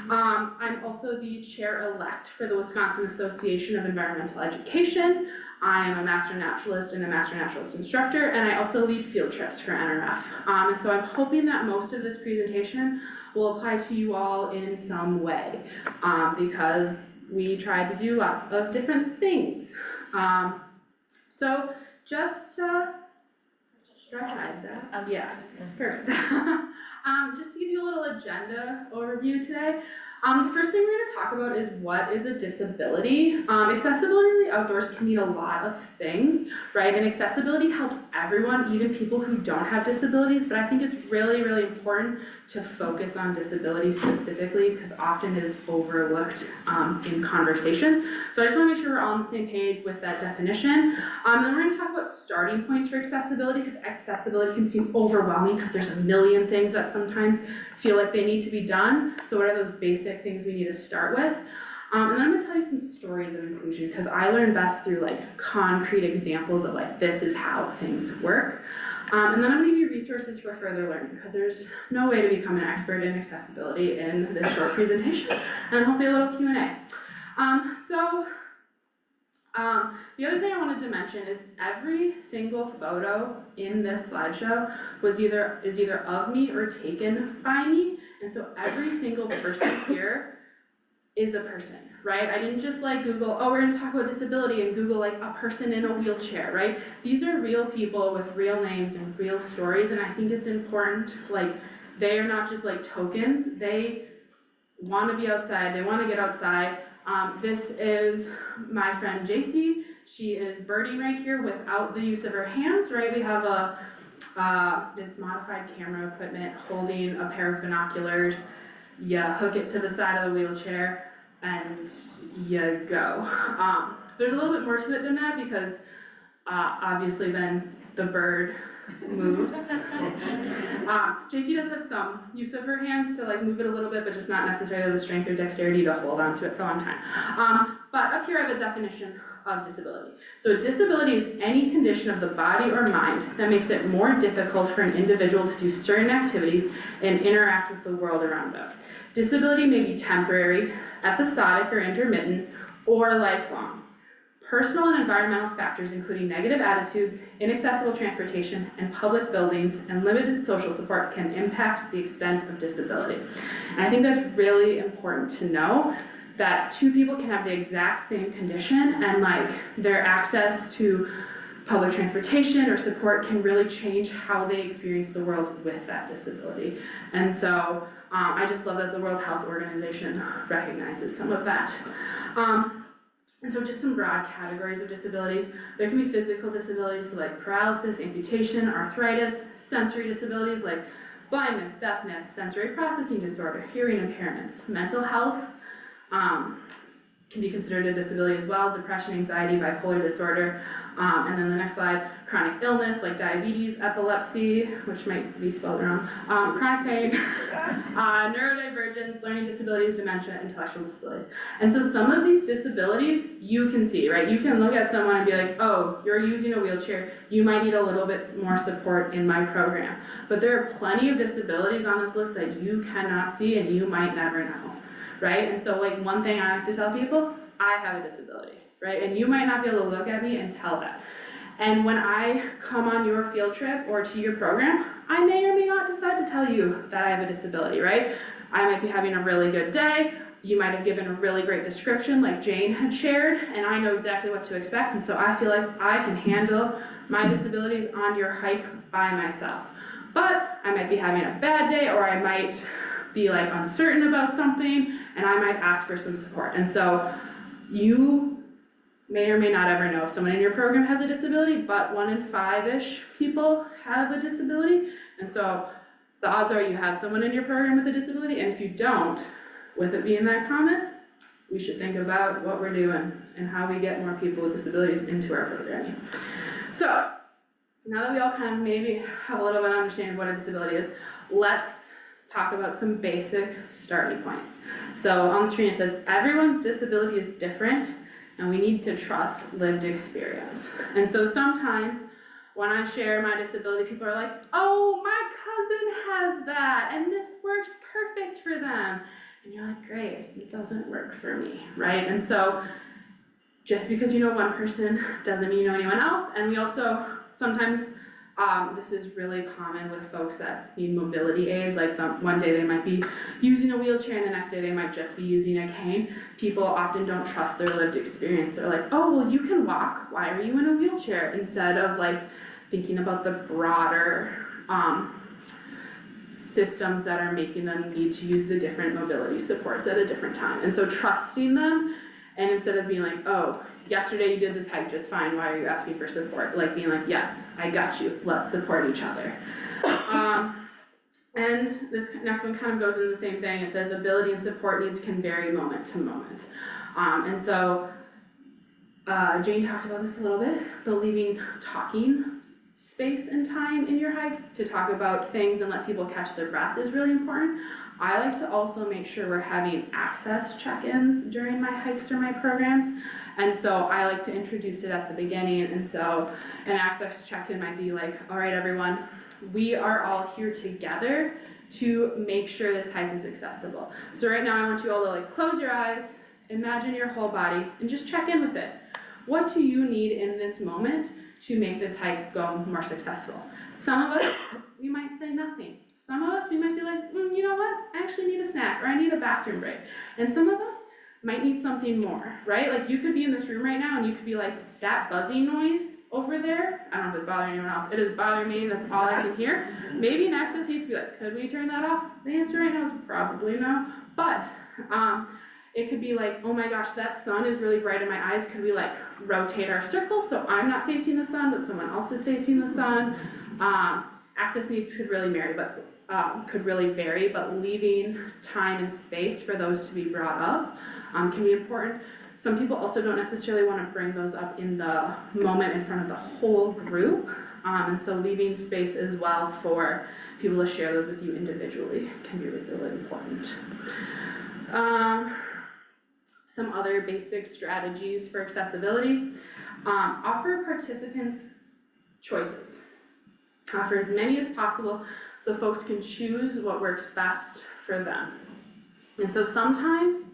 S5: I'm also the chair-elect for the Wisconsin Association of Environmental Education. I am a Master Naturalist and a Master Naturalist instructor, and I also lead field trips for NRF. And so I'm hoping that most of this presentation will apply to you all in some way, because we tried to do lots of different things. So just, should I hide that? Yeah, perfect. Just to give you a little agenda overview today, the first thing we're going to talk about is what is a disability. Accessibility in the outdoors can mean a lot of things, right? And accessibility helps everyone, even people who don't have disabilities, but I think it's really, really important to focus on disability specifically because often it is overlooked in conversation. So I just want to make sure we're all on the same page with that definition. And then we're going to talk about starting points for accessibility because accessibility can seem overwhelming because there's a million things that sometimes feel like they need to be done. So what are those basic things we need to start with? And then I'm going to tell you some stories of inclusion because I learn best through like concrete examples of like this is how things work. And then I'm gonna give you resources for further learning, because there's no way to become an expert in accessibility in this short presentation, and hopefully a little Q&A. The other thing I wanted to mention is every single photo in this slideshow is either of me or taken by me, and so every single person here is a person, right? I didn't just like Google, oh, we're gonna talk about disability, and Google like a person in a wheelchair, right? These are real people with real names and real stories, and I think it's important, like, they are not just like tokens, they wanna be outside, they wanna get outside. This is my friend JC. She is birding right here without the use of her hands, right? We have it's modified camera equipment holding a pair of binoculars. You hook it to the side of the wheelchair and you go. There's a little bit more to it than that, because obviously then the bird moves. JC does have some use of her hands to like move it a little bit, but just not necessarily the strength or dexterity to hold onto it for a long time. But up here I have a definition of disability. So a disability is any condition of the body or mind that makes it more difficult for an individual to do certain activities and interact with the world around them. Disability may be temporary, episodic or intermittent, or lifelong. Personal and environmental factors, including negative attitudes, inaccessible transportation, and public buildings, and limited social support can impact the extent of disability. And I think that's really important to know, that two people can have the exact same condition, and like their access to public transportation or support can really change how they experience the world with that disability. And so I just love that the World Health Organization recognizes some of that. And so just some broad categories of disabilities. There can be physical disabilities, so like paralysis, amputation, arthritis, sensory disabilities like blindness, deafness, sensory processing disorder, hearing impairments. Mental health can be considered a disability as well, depression, anxiety, bipolar disorder. And then the next slide, chronic illness like diabetes, epilepsy, which might be spelled wrong, chronic pain, neurodivergence, learning disabilities, dementia, intellectual disabilities. And so some of these disabilities you can see, right? You can look at someone and be like, oh, you're using a wheelchair, you might need a little bit more support in my program. But there are plenty of disabilities on this list that you cannot see and you might never know. Right? And so like one thing I like to tell people, I have a disability, right? And you might not be able to look at me and tell that. And when I come on your field trip or to your program, I may or may not decide to tell you that I have a disability, right? I might be having a really good day. You might have given a really great description like Jane had shared, and I know exactly what to expect. And so I feel like I can handle my disabilities on your hike by myself. But I might be having a bad day, or I might be like uncertain about something, and I might ask for some support. And so you may or may not ever know if someone in your program has a disability, but 1 in 5-ish people have a disability. And so the odds are you have someone in your program with a disability, and if you don't, with it being that common, we should think about what we're doing and how we get more people with disabilities into our programming. So now that we all kind of maybe have a little bit of understanding of what a disability is, let's talk about some basic starting points. So on the screen it says, everyone's disability is different and we need to trust lived experience. And so sometimes when I share my disability, people are like, oh, my cousin has that and this works perfect for them. And you're like, great, it doesn't work for me, right? And so just because you know one person doesn't mean you know anyone else. And we also sometimes, this is really common with folks that need mobility aids, like one day they might be using a wheelchair and the next day they might just be using a cane. People often don't trust their lived experience. They're like, oh, well, you can walk, why are you in a wheelchair? Instead of like thinking about the broader systems that are making them need to use the different mobility supports at a different time. And so trusting them, and instead of being like, oh, yesterday you did this hike just fine, why are you asking for support? Like being like, yes, I got you, let's support each other. And this next one kind of goes into the same thing. It says ability and support needs can vary moment to moment. And so Jane talked about this a little bit, believing talking space and time in your hikes to talk about things and let people catch their breath is really important. I like to also make sure we're having access check-ins during my hikes or my programs. And so I like to introduce it at the beginning. And so an access check-in might be like, all right, everyone, we are all here together to make sure this hike is accessible. So right now I want you all to like close your eyes, imagine your whole body, and just check in with it. What do you need in this moment to make this hike go more successful? Some of us, we might say nothing. Some of us, we might be like, you know what? I actually need a snack, or I need a bathroom break. And some of us might need something more, right? Like you could be in this room right now and you could be like, that buzzing noise over there, I don't know if it's bothering anyone else, it is bothering me, that's all I can hear. Maybe an access needs to be like, could we turn that off? The answer right now is probably no, but it could be like, oh my gosh, that sun is really bright in my eyes, could we like rotate our circle so I'm not facing the sun, but someone else is facing the sun? Access needs could really vary, but leaving time and space for those to be brought up can be important. Some people also don't necessarily want to bring those up in the moment in front of the whole group, and so leaving space as well for people to share those with you individually can be really, really important. Some other basic strategies for accessibility. Offer participants choices. Offer as many as possible so folks can choose what works best for them. And so sometimes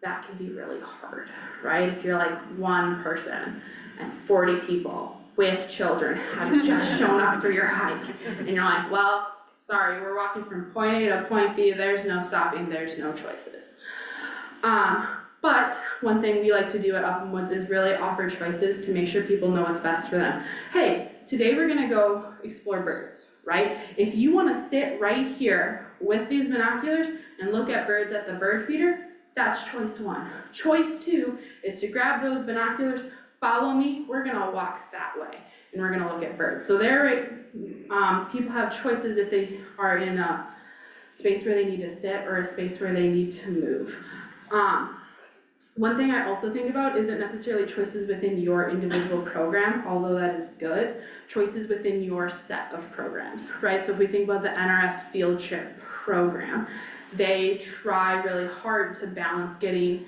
S5: that can be really hard, right? If you're like one person and 40 people with children have just shown up for your hike and you're like, well, sorry, we're walking from point A to point B, there's no stopping, there's no choices. But one thing we like to do at Upham Woods is really offer choices to make sure people know what's best for them. Hey, today we're gonna go explore birds, right? If you wanna sit right here with these binoculars and look at birds at the bird feeder, that's choice one. Choice two is to grab those binoculars, follow me, we're gonna walk that way, and we're gonna look at birds. So people have choices if they are in a space where they need to sit or a space where they need to move. One thing I also think about isn't necessarily choices within your individual program, although that is good, choices within your set of programs, right? So if we think about the NRF field trip program, they try really hard to balance getting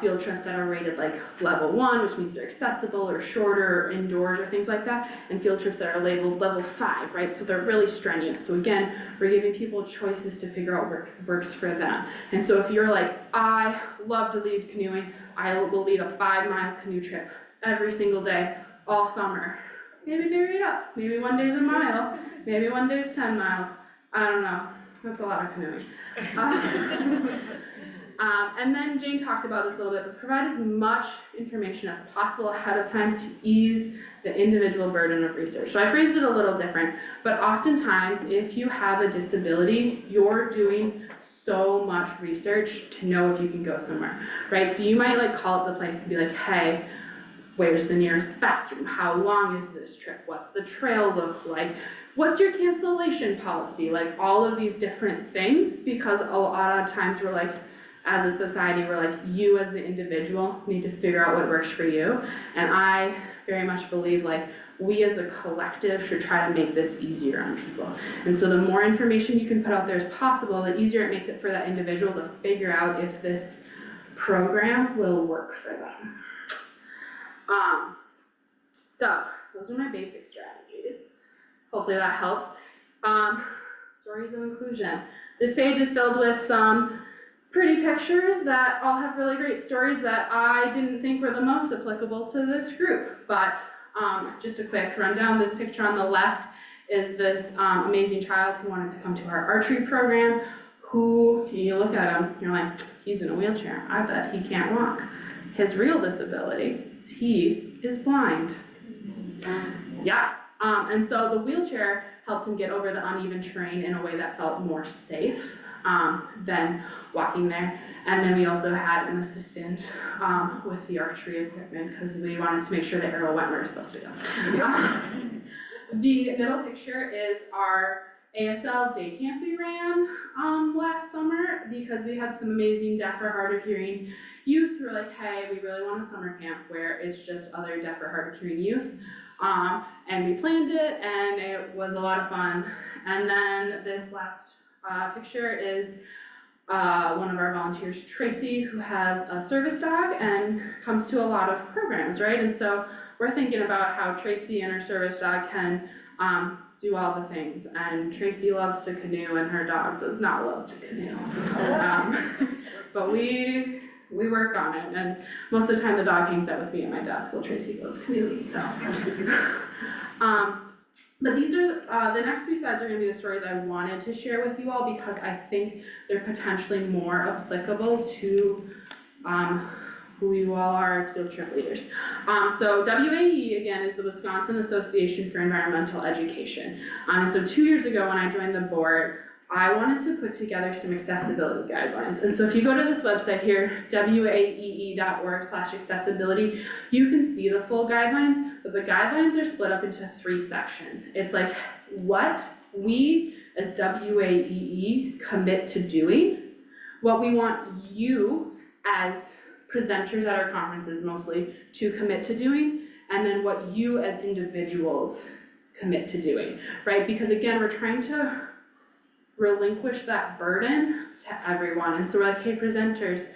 S5: field trips that are rated like level 1, which means they're accessible or shorter or indoors or things like that, and field trips that are labeled level 5, right? So they're really strenuous. So again, we're giving people choices to figure out what works for them. And so if you're like, I love to lead canoeing, I will lead a 5-mile canoe trip every single day, all summer. Maybe vary it up. Maybe one day's a mile, maybe one day's 10 miles. I don't know. That's a lot of canoeing. And then Jane talked about this a little bit, but provide as much information as possible ahead of time to ease the individual burden of research. So I phrased it a little different, but oftentimes if you have a disability, you're doing so much research to know if you can go somewhere, right? So you might like call up the place and be like, hey, where's the nearest bathroom? How long is this trip? What's the trail look like? What's your cancellation policy? Like all of these different things, because a lot of times we're like, as a society, we're like, you as the individual need to figure out what works for you. And I very much believe like we as a collective should try to make this easier on people. And so the more information you can put out there as possible, the easier it makes it for that individual to figure out if this program will work for them. So those are my basic strategies. Hopefully that helps. Stories of inclusion. This page is filled with some pretty pictures that all have really great stories that I didn't think were the most applicable to this group. But just a quick rundown, this picture on the left is this amazing child who wanted to come to our archery program, who, you look at him, you're like, he's in a wheelchair, I bet he can't walk. His real disability is he is blind. Yeah, and so the wheelchair helped him get over the uneven terrain in a way that felt more safe than walking there. And then we also had an assistant with the archery equipment because we wanted to make sure the arrow went where it's supposed to go. The middle picture is our ASL day camp we ran last summer because we had some amazing deaf or hard of hearing youth who were like, hey, we really want a summer camp where it's just other deaf or hard of hearing youth. And we planned it, and it was a lot of fun. And then this last picture is one of our volunteers, Tracy, who has a service dog and comes to a lot of programs, right? And so we're thinking about how Tracy and her service dog can do all the things. And Tracy loves to canoe, and her dog does not love to canoe. But we work on it, and most of the time the dog hangs out with me at my desk while Tracy goes canoeing, so. But these are, the next 3 slides are gonna be the stories I wanted to share with you all because I think they're potentially more applicable to who you all are as field trip leaders. So WAE, again, is the Wisconsin Association for Environmental Education. So 2 years ago when I joined the board, I wanted to put together some accessibility guidelines. And so if you go to this website here, waee.org/accessibility, you can see the full guidelines, but the guidelines are split up into 3 sections. It's like what we as WAEE commit to doing, what we want you as presenters at our conferences mostly to commit to doing, and then what you as individuals commit to doing, right? Because again, we're trying to relinquish that burden to everyone. And so we're like, hey, presenters,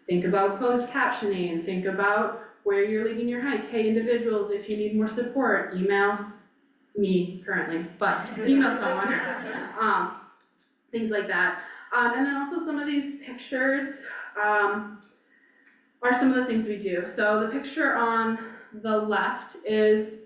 S5: think about closed captioning, think about where you're leading your hike. Hey, individuals, if you need more support, email me currently, but email someone, things like that. And then also some of these pictures are some of the things we do. So the picture on the left is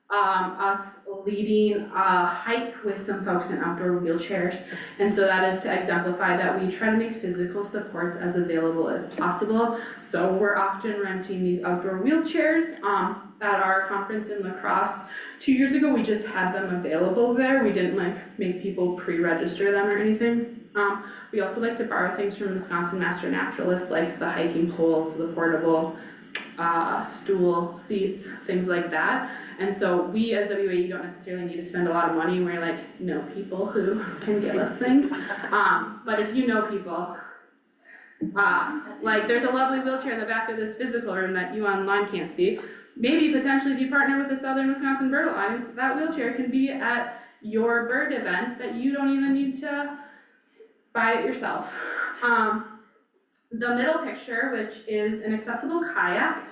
S5: us leading a hike with some folks in outdoor wheelchairs. And so that is to exemplify that we try to make physical supports as available as possible. So we're often renting these outdoor wheelchairs at our conference in La Crosse. 2 years ago, we just had them available there. We didn't make people pre-register them or anything. We also like to borrow things from Wisconsin Master Naturalist, like the hiking poles, the portable stool seats, things like that. And so we as WAE don't necessarily need to spend a lot of money. We're like, know people who can give us things. But if you know people, like there's a lovely wheelchair in the back of this physical room that you online can't see. Maybe potentially if you partner with the Southern Wisconsin Bird Alliance, that wheelchair can be at your bird event that you don't even need to buy it yourself. The middle picture, which is an accessible kayak,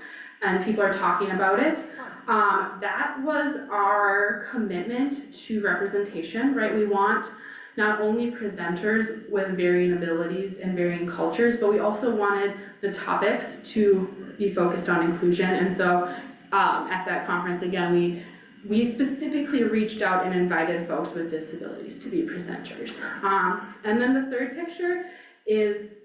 S5: and people are talking about it, that was our commitment to representation, right? We want not only presenters with varying abilities and varying cultures, but we also wanted the topics to be focused on inclusion. And so at that conference, again, we specifically reached out and invited folks with disabilities to be presenters. And then the third picture is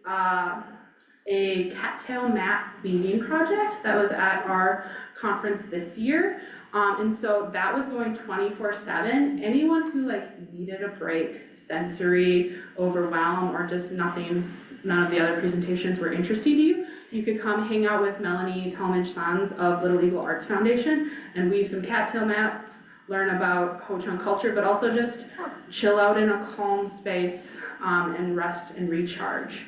S5: a cattail mat weaving project that was at our conference this year. And so that was going 24/7. Anyone who needed a break, sensory overwhelm, or just none of the other presentations were interesting to you, you could come hang out with Melanie Talmadge-Sons of Little Eagle Arts Foundation and weave some cattail mats, learn about Ho-Chunk culture, but also just chill out in a calm space and rest and recharge.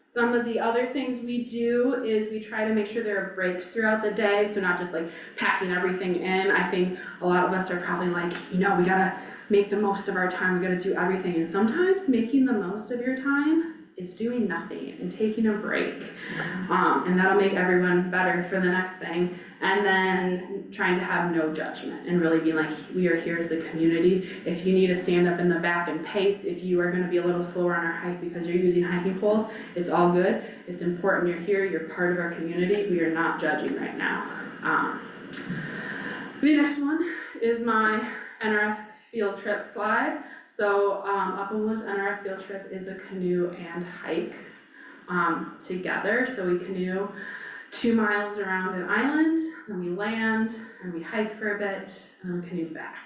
S5: Some of the other things we do is we try to make sure there are breaks throughout the day, so not just packing everything in. I think a lot of us are probably we gotta make the most of our time, we gotta do everything, and sometimes making the most of your time is doing nothing and taking a break. And that'll make everyone better for the next thing. And then trying to have no judgment and really being we are here as a community. If you need to stand up in the back and pace, if you are gonna be a little slower on our hike because you're using hiking poles, it's all good. It's important you're here, you're part of our community. We are not judging right now. The next one is my NRF field trip slide. So Upham Woods NRF field trip is a canoe and hike together. So we canoe 2 miles around an island, then we land, and we hike for a bit, and then canoe back.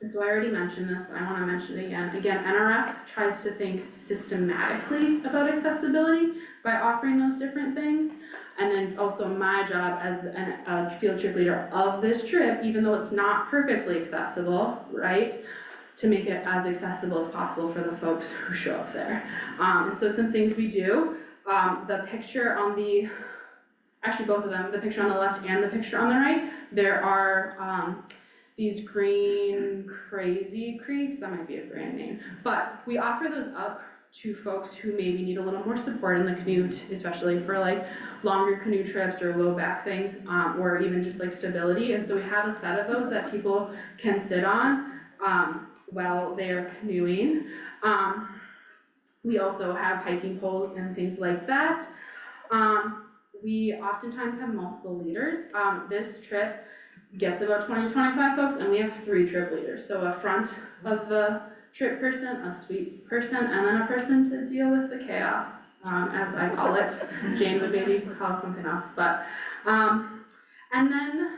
S5: And so I already mentioned this, but I want to mention it again. Again, NRF tries to think systematically about accessibility by offering those different things. And then it's also my job as a field trip leader of this trip, even though it's not perfectly accessible, right, to make it as accessible as possible for the folks who show up there. And so some things we do, the picture on the actually both of them, the picture on the left and the picture on the right, there are these green crazy creeks, that might be a brand name, but we offer those up to folks who maybe need a little more support in the canoe, especially for like longer canoe trips or low back things, or even just like stability. And so we have a set of those that people can sit on while they're canoeing. We also have hiking poles and things like that. We oftentimes have multiple leaders. This trip gets about 20-25 folks, and we have 3 trip leaders. So a front of the trip person, a sweep person, and then a person to deal with the chaos, as I call it. Jane would maybe call it something else, but, and then,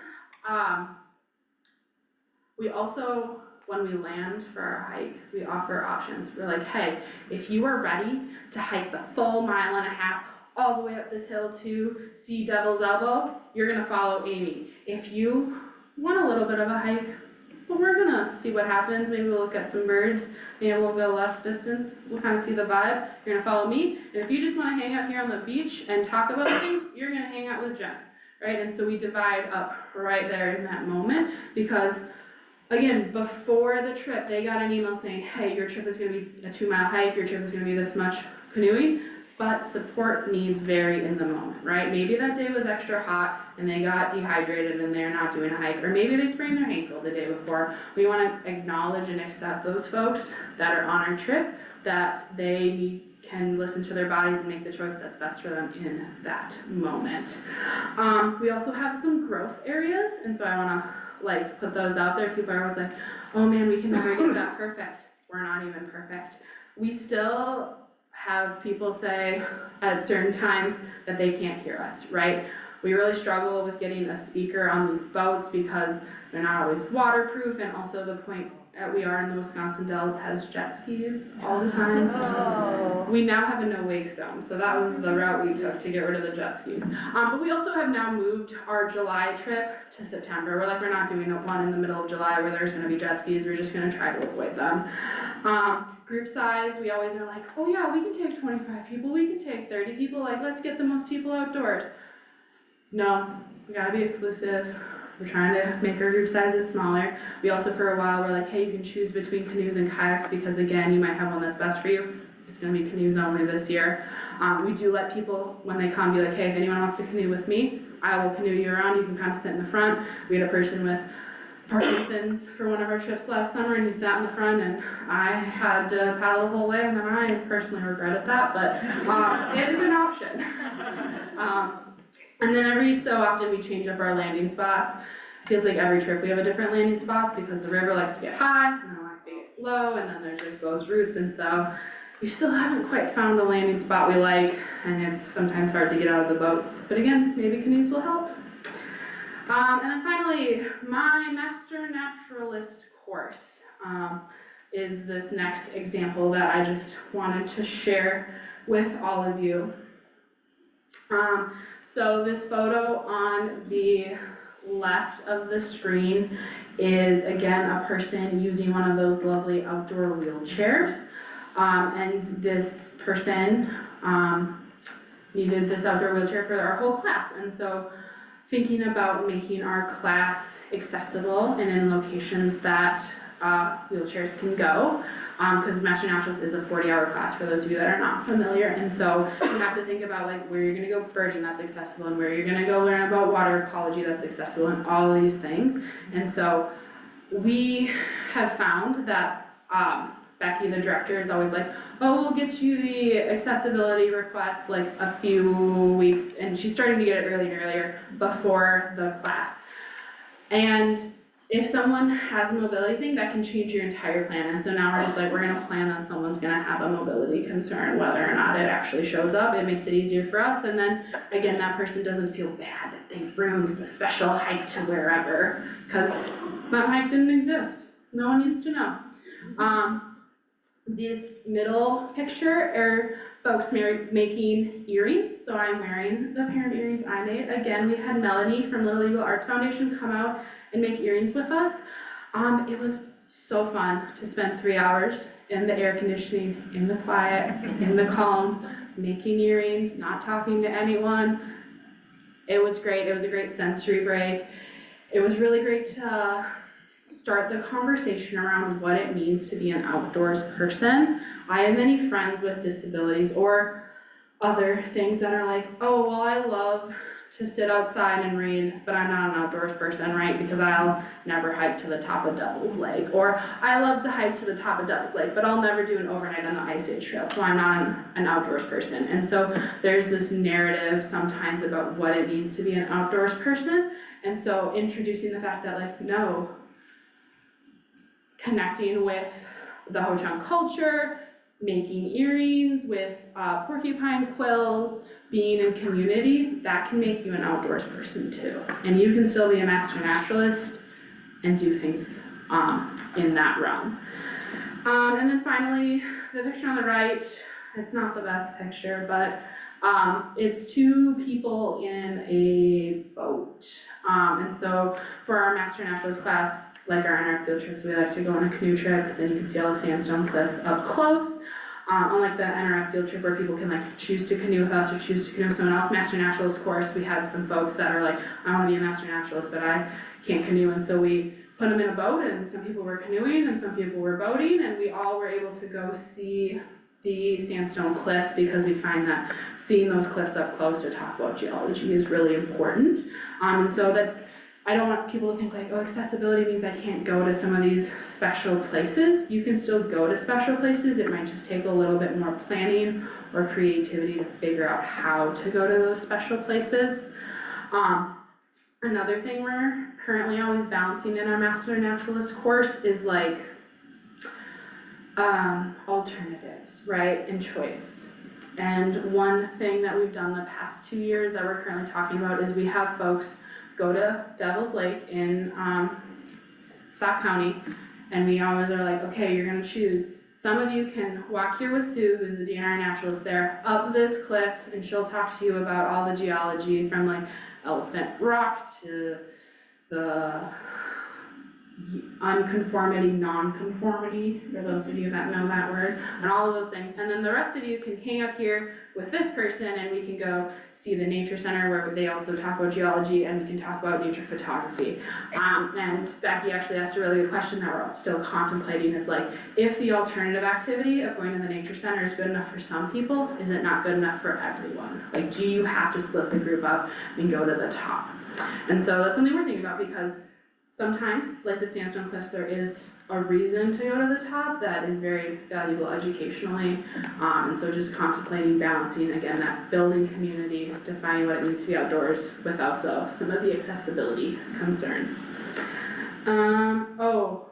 S5: we also, when we land for our hike, we offer options. We're like, hey, if you are ready to hike the full 1.5 miles all the way up this hill to see Devil's Elbow, you're gonna follow Amy. If you want a little bit of a hike, well, we're gonna see what happens. Maybe we'll look at some birds, maybe we'll go less distance, we'll kind of see the vibe. You're gonna follow me, and if you just wanna hang out here on the beach and talk about things, you're gonna hang out with Jen, right? And so we divide up right there in that moment, because again, before the trip, they got an email saying, hey, your trip is gonna be a 2-mile hike, your trip is gonna be this much canoeing, but support needs vary in the moment, right? Maybe that day was extra hot and they got dehydrated and they're not doing a hike, or maybe they sprained their ankle the day before. We wanna acknowledge and accept those folks that are on our trip, that they can listen to their bodies and make the choice that's best for them in that moment. We also have some growth areas, and so I wanna like put those out there. People are always like, oh man, we can never get that perfect. We're not even perfect. We still have people say at certain times that they can't hear us, right? We really struggle with getting a speaker on these boats because they're not always waterproof, and also the point that we are in the Wisconsin Dells has jet skis all the time. Oh. We now have a no wake zone, so that was the route we took to get rid of the jet skis. But we also have now moved our July trip to September. We're like, we're not doing one in the middle of July where there's gonna be jet skis, we're just gonna try to avoid them. Group size, we always are like, oh yeah, we can take 25 people, we can take 30 people, like let's get the most people outdoors. No, we gotta be exclusive. We're trying to make our group sizes smaller. We also, for a while, we're like, hey, you can choose between canoes and kayaks, because again, you might have one that's best for you. It's gonna be canoes only this year. We do let people, when they come, be like, hey, if anyone wants to canoe with me, I will canoe you around. You can kind of sit in the front. We had a person with Parkinson's for one of our trips last summer, and he sat in the front, and I had to paddle the whole way, and then I personally regretted that, but it is an option. And then every so often we change up our landing spots. It feels like every trip we have a different landing spots, because the river likes to get high, and then it likes to get low, and then there's exposed roots, and so we still haven't quite found a landing spot we like, and it's sometimes hard to get out of the boats. But again, maybe canoes will help. And then finally, my Master Naturalist course is this next example that I just wanted to share with all of you. So this photo on the left of the screen is, again, a person using one of those lovely outdoor wheelchairs. And this person needed this outdoor wheelchair for our whole class. And so thinking about making our class accessible and in locations that wheelchairs can go, because Master Naturalist is a 40-hour class for those of you that are not familiar, and so you have to think about like where you're gonna go birding that's accessible, and where you're gonna go learn about water ecology that's accessible, and all of these things. And so we have found that Becky, the director, is always like, oh, we'll get you the accessibility requests like a few weeks, and she's starting to get it earlier and earlier before the class. And if someone has a mobility thing, that can change your entire plan. And so now we're just like, we're gonna plan on someone's gonna have a mobility concern, whether or not it actually shows up. It makes it easier for us. And then again, that person doesn't feel bad that they ruined the special hike to wherever, because that hike didn't exist. No one needs to know. This middle picture are folks making earrings. So I'm wearing the pair of earrings I made. Again, we had Melanie from Little Eagle Arts Foundation come out and make earrings with us. It was so fun to spend 3 hours in the air conditioning, in the quiet, in the calm, making earrings, not talking to anyone. It was great. It was a great sensory break. It was really great to start the conversation around what it means to be an outdoors person. I have many friends with disabilities or other things that are like, oh, well, I love to sit outside and read, but I'm not an outdoors person, right? Because I'll never hike to the top of Devil's Lake. Or I love to hike to the top of Devil's Lake, but I'll never do an overnight on the Ice Age Trail, so I'm not an outdoors person. And so there's this narrative sometimes about what it means to be an outdoors person. And so introducing the fact that like, no, connecting with the Ho-Chunk culture, making earrings with porcupine quills, being in community, that can make you an outdoors person too. And you can still be a master naturalist and do things in that realm. And then finally, the picture on the right, it's not the best picture, but it's two people in a boat. And so for our master naturalist class, like in our field trips, we like to go on a canoe trip because then you can see all the sandstone cliffs up close. Unlike the NRF field trip where people can like choose to canoe with us or choose to canoe with someone else, master naturalist course, we had some folks that are like, I want to be a master naturalist, but I can't canoe, and so we put them in a boat, and some people were canoeing and some people were boating, and we all were able to go see the sandstone cliffs because we find that seeing those cliffs up close to talk about geology is really important. And so that I don't want people to think like, oh, accessibility means I can't go to some of these special places. You can still go to special places. It might just take a little bit more planning or creativity to figure out how to go to those special places. Another thing we're currently always balancing in our Master Naturalist course is like alternatives, right, and choice. And one thing that we've done the past 2 years that we're currently talking about is we have folks go to Devil's Lake in Sauk County, and we always are like, okay, you're gonna choose. Some of you can walk here with Sue, who's the DNR naturalist there, up this cliff, and she'll talk to you about all the geology from like Elephant Rock to the unconformity, non-conformity, for those of you that know that word, and all of those things. And then the rest of you can hang up here with this person, and we can go see the nature center where they also talk about geology, and we can talk about nature photography. And Becky actually asked a really good question that we're still contemplating is like, if the alternative activity of going to the nature center is good enough for some people, is it not good enough for everyone? Like, do you have to split the group up and go to the top? And so that's something we're thinking about, because sometimes, like the sandstone cliffs, there is a reason to go to the top that is very valuable educationally. And so just contemplating, balancing, again, that building community, defining what it means to be outdoors with also some of the accessibility concerns. Oh,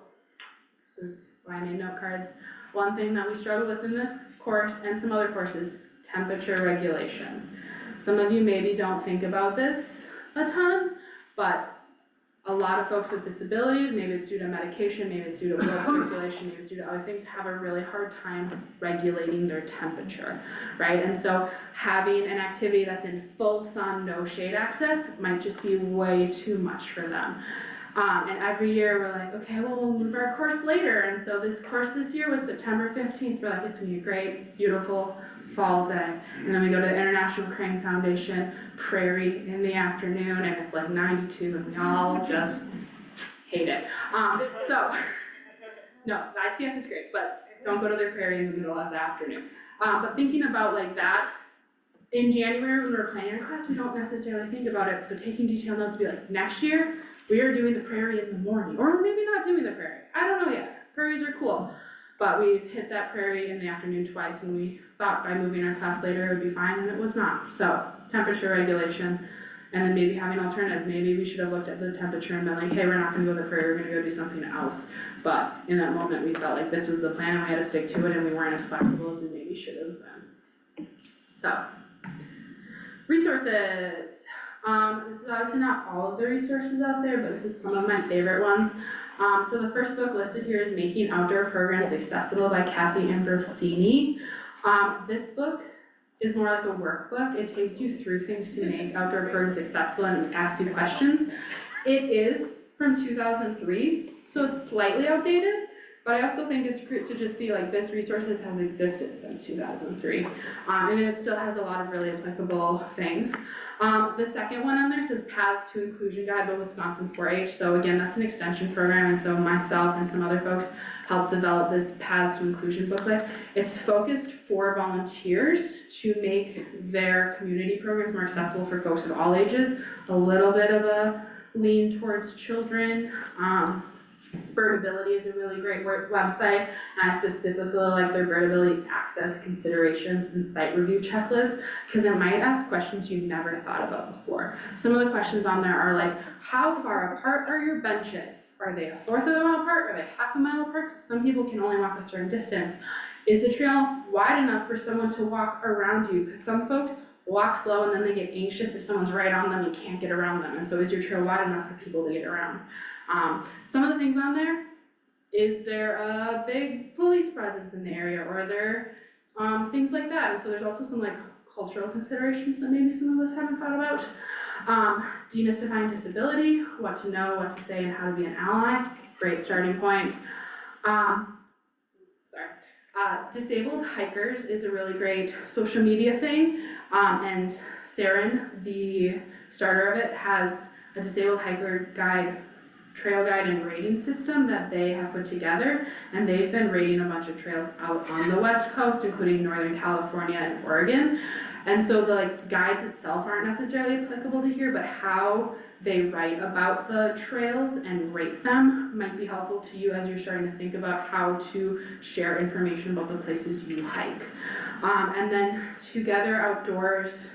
S5: this is why I made note cards. One thing that we struggle with in this course and some other courses, temperature regulation. Some of you maybe don't think about this a ton, but a lot of folks with disabilities, maybe it's due to medication, maybe it's due to blood circulation, maybe it's due to other things, have a really hard time regulating their temperature, right? And so having an activity that's in full sun, no shade access might just be way too much for them. And every year we're like, okay, well, we'll move our course later. And so this course this year was September 15th. We're like, it's gonna be a great, beautiful fall day. And then we go to the International Crane Foundation, prairie in the afternoon, and it's like 92, and we all just hate it. So, no, the ICF is great, but don't go to their prairie in the middle of the afternoon. But thinking about like that, in January when we're planning our class, we don't necessarily think about it. So taking detailed notes, be like, next year, we are doing the prairie in the morning, or maybe not doing the prairie. I don't know yet. Prairies are cool. But we've hit that prairie in the afternoon twice, and we thought by moving our class later it would be fine, and it was not. So temperature regulation, and then maybe having alternatives. Maybe we should have looked at the temperature and been like, hey, we're not gonna go to the prairie, we're gonna go do something else. But in that moment, we felt like this was the plan, and we had to stick to it, and we weren't as flexible as we maybe should have been. So, resources. This is obviously not all of the resources out there, but this is some of my favorite ones. So the first book listed here is Making Outdoor Programs Accessible by Kathy Ambrosini. This book is more like a workbook. It takes you through things to make outdoor programs accessible and asks you questions. It is from 2003, so it's slightly outdated, But I also think it's great to just see like this resources has existed since 2003, and it still has a lot of really applicable things. The second one on there says Paths to Inclusion Guide by Wisconsin 4-H. So again, that's an extension program, and so myself and some other folks helped develop this Paths to Inclusion booklet. It's focused for volunteers to make their community programs more accessible for folks of all ages, a little bit of a lean towards children. Birdability is a really great website, and I specifically like their birdability access considerations and site review checklist, because it might ask questions you've never thought about before. Some of the questions on there are like, how far apart are your benches? Are they 1/4 of a mile apart? Are they 1/2 a mile apart? 'Cause some people can only walk a certain distance. Is the trail wide enough for someone to walk around you? Because some folks walk slow and then they get anxious if someone's right on them and can't get around them. And so is your trail wide enough for people to get around? Some of the things on there, is there a big police presence in the area, or are there things like that? And so there's also some like cultural considerations that maybe some of us haven't thought about. Demystifying disability, what to know, what to say, and how to be an ally. Great starting point. Disabled hikers is a really great social media thing, and Saren, the starter of it, has a disabled hiker guide, trail guide and rating system that they have put together, and they've been rating a bunch of trails out on the West Coast, including Northern California and Oregon. And so the like guides itself aren't necessarily applicable to here, but how they write about the trails and rate them might be helpful to you as you're starting to think about how to share information about the places you hike. And then Together Outdoors,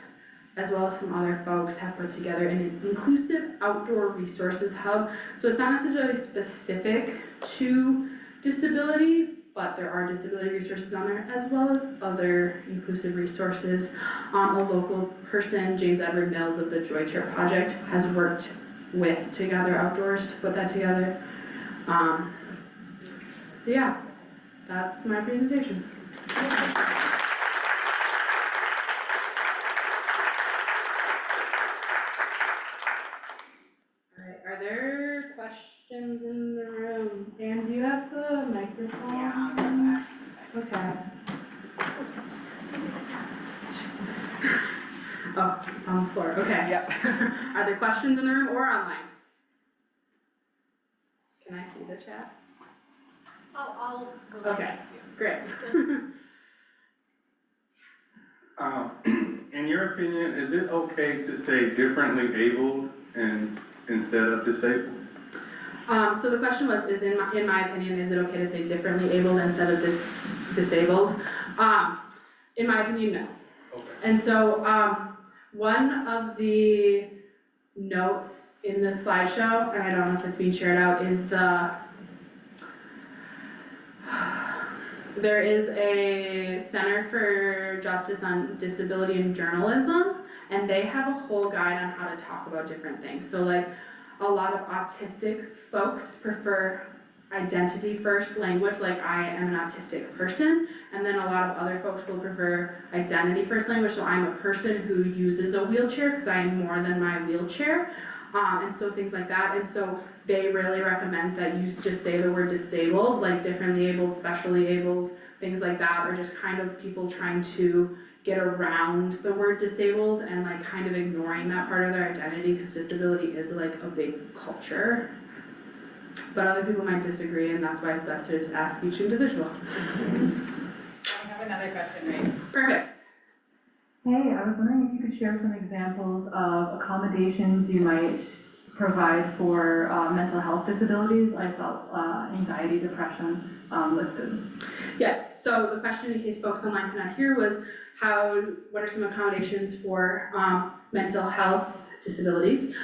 S5: as well as some other folks, have put together an inclusive outdoor resources hub. So it's not necessarily specific to disability, but there are disability resources on there, as well as other inclusive resources. A local person, James Edward Mills of the Joy Chair Project, has worked with Together Outdoors to put that together. So yeah, that's my presentation. Are there questions in the room? And do you have the microphone? Yeah. Okay. Oh, it's on the floor, okay.
S6: Yep.
S5: Are there questions in the room or online? Can I see the chat?
S2: I'll
S5: Okay, great.
S7: In your opinion, is it okay to say differently abled and instead of disabled?
S5: So the question was, in my opinion, is it okay to say differently abled instead of disabled? In my opinion, no.
S7: Okay.
S5: And so, one of the notes in this slideshow, and I don't know if it's being shared out, is there is a Center for Justice on Disability and Journalism, and they have a whole guide on how to talk about different things. So like, a lot of autistic folks prefer identity first language, like I am an autistic person, and then a lot of other folks will prefer identity first language, so I'm a person who uses a wheelchair because I am more than my wheelchair, and so things like that. And so they really recommend that you just say the word disabled, like differently abled, specially abled, things like that, or just kind of people trying to get around the word disabled and like kind of ignoring that part of their identity, because disability is like a big culture. But other people might disagree, and that's why it's best to just ask each individual.
S6: I have another question, right?
S5: Perfect.
S8: Hey, I was wondering if you could share some examples of accommodations you might provide for mental health disabilities. I saw anxiety, depression listed.
S5: Yes, so the question, in case folks online could not hear, was what are some accommodations for mental health disabilities?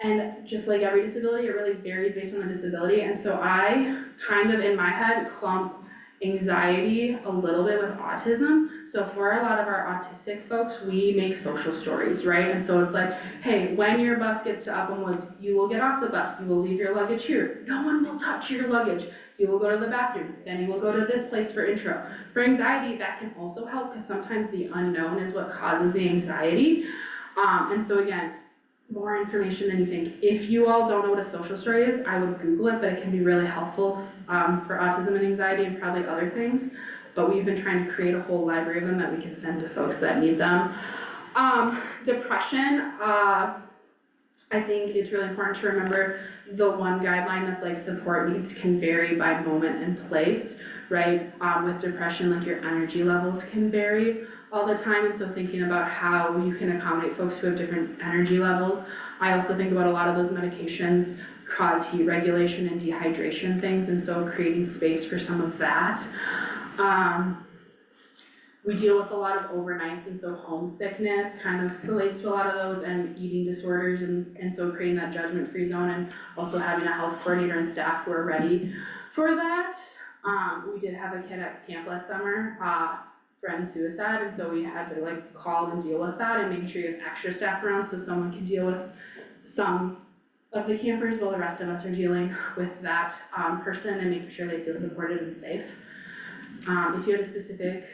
S5: And just like every disability, it really varies based on the disability. And so I kind of, in my head, clump anxiety a little bit with autism. So for a lot of our autistic folks, we make social stories, right? And so it's like, hey, when your bus gets to Upham Woods, you will get off the bus, you will leave your luggage here. No one will touch your luggage. You will go to the bathroom, then you will go to this place for intro. For anxiety, that can also help because sometimes the unknown is what causes the anxiety. And so again, more information than you think. If you all don't know what a social story is, I would Google it, but it can be really helpful for autism and anxiety and probably other things. But we've been trying to create a whole library of them that we can send to folks that need them. Depression, I think it's really important to remember the one guideline that's like support needs can vary by moment and place, right? With depression, like your energy levels can vary all the time, and so thinking about how you can accommodate folks who have different energy levels. I also think about a lot of those medications cause heat regulation and dehydration things, and so creating space for some of that. We deal with a lot of overnights, and so homesickness kind of relates to a lot of those, and eating disorders, and so creating that judgment-free zone, and also having a health coordinator and staff who are ready for that. We did have a kid at camp last summer, threatened suicide, and so we had to like call and deal with that, and making sure you have extra staff around so someone can deal with some of the campers while the rest of us are dealing with that person and making sure they feel supported and safe. If you had a specific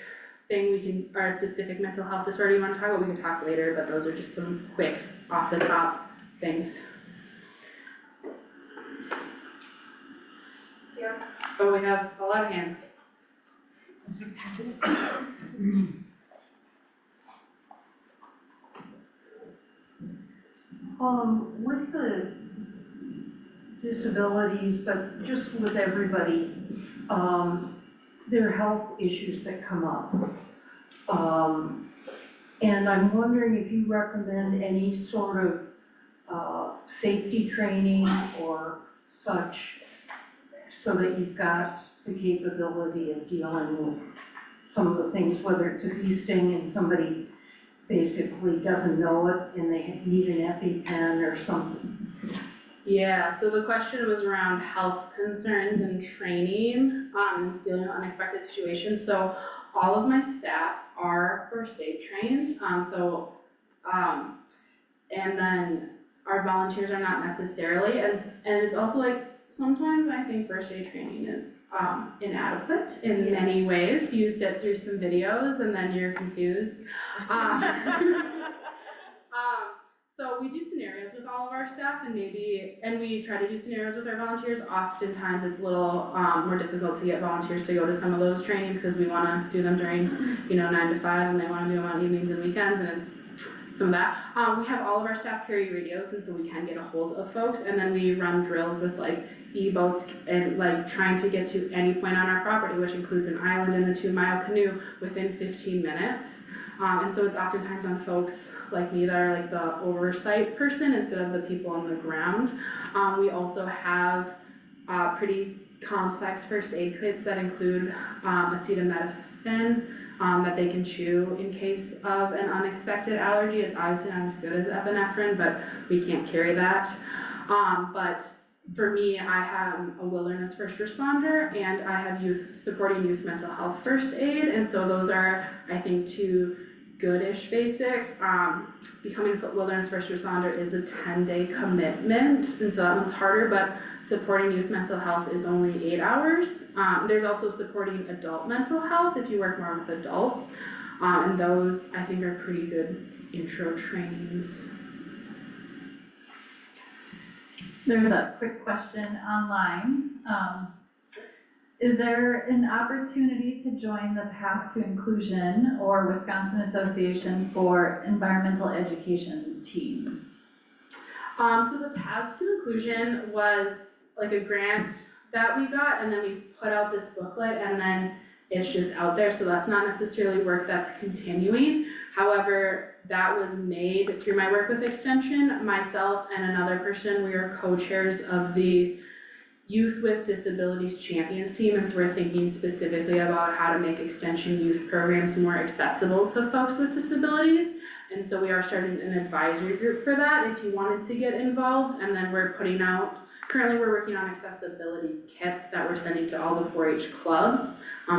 S5: thing or a specific mental health disorder you want to talk about, we can talk later, but those are just some quick off the top things.
S6: Yeah.
S5: Oh, we have a lot of hands.
S3: With the disabilities, but just with everybody, there are health issues that come up. And I'm wondering if you recommend any sort of safety training or such, so that you've got the capability of dealing with some of the things, whether it's a bee sting and somebody basically doesn't know it and they need an EpiPen or something.
S5: Yeah, so the question was around health concerns and training, and dealing with unexpected situations. So all of my staff are first aid trained, and then our volunteers are not necessarily, and it's also like, sometimes I think first aid training is inadequate in many ways. You sit through some videos and then you're confused. So we do scenarios with all of our staff, and we try to do scenarios with our volunteers. Oftentimes it's a little more difficult to get volunteers to go to some of those trainings because we want to do them during 9 to 5, and they want to do them on evenings and weekends, and it's some of that. We have all of our staff carry radios, and so we can get a hold of folks, and then we run drills with like e-boats and like trying to get to any point on our property, which includes an island and a 2-mile canoe within 15 minutes. And so it's oftentimes on folks like me that are like the oversight person instead of the people on the ground. We also have pretty complex first aid kits that include acetaminophen that they can chew in case of an unexpected allergy. It's obviously not as good as epinephrine, but we can't carry that. But for me, I have a wilderness first responder, and I have supporting youth mental health first aid, and so those are, I think, two good-ish basics. Becoming a wilderness first responder is a 10-day commitment, and so that one's harder, but supporting youth mental health is only 8 hours. There's also supporting adult mental health if you work more with adults, and those I think are pretty good intro trainings.
S2: There's a quick question online. Is there an opportunity to join the Path to Inclusion or Wisconsin Association for Environmental Education teams?
S5: So the Paths to Inclusion was like a grant that we got, and then we put out this booklet, and then it's just out there, so that's not necessarily work that's continuing. However, that was made through my work with Extension. Myself and another person, we are co-chairs of the Youth with Disabilities Champions team, and so we're thinking specifically about how to make Extension youth programs more accessible to folks with disabilities. And so we are starting an advisory group for that if you wanted to get involved, and then we're putting out, currently we're working on accessibility kits that we're sending to all the 4-H clubs,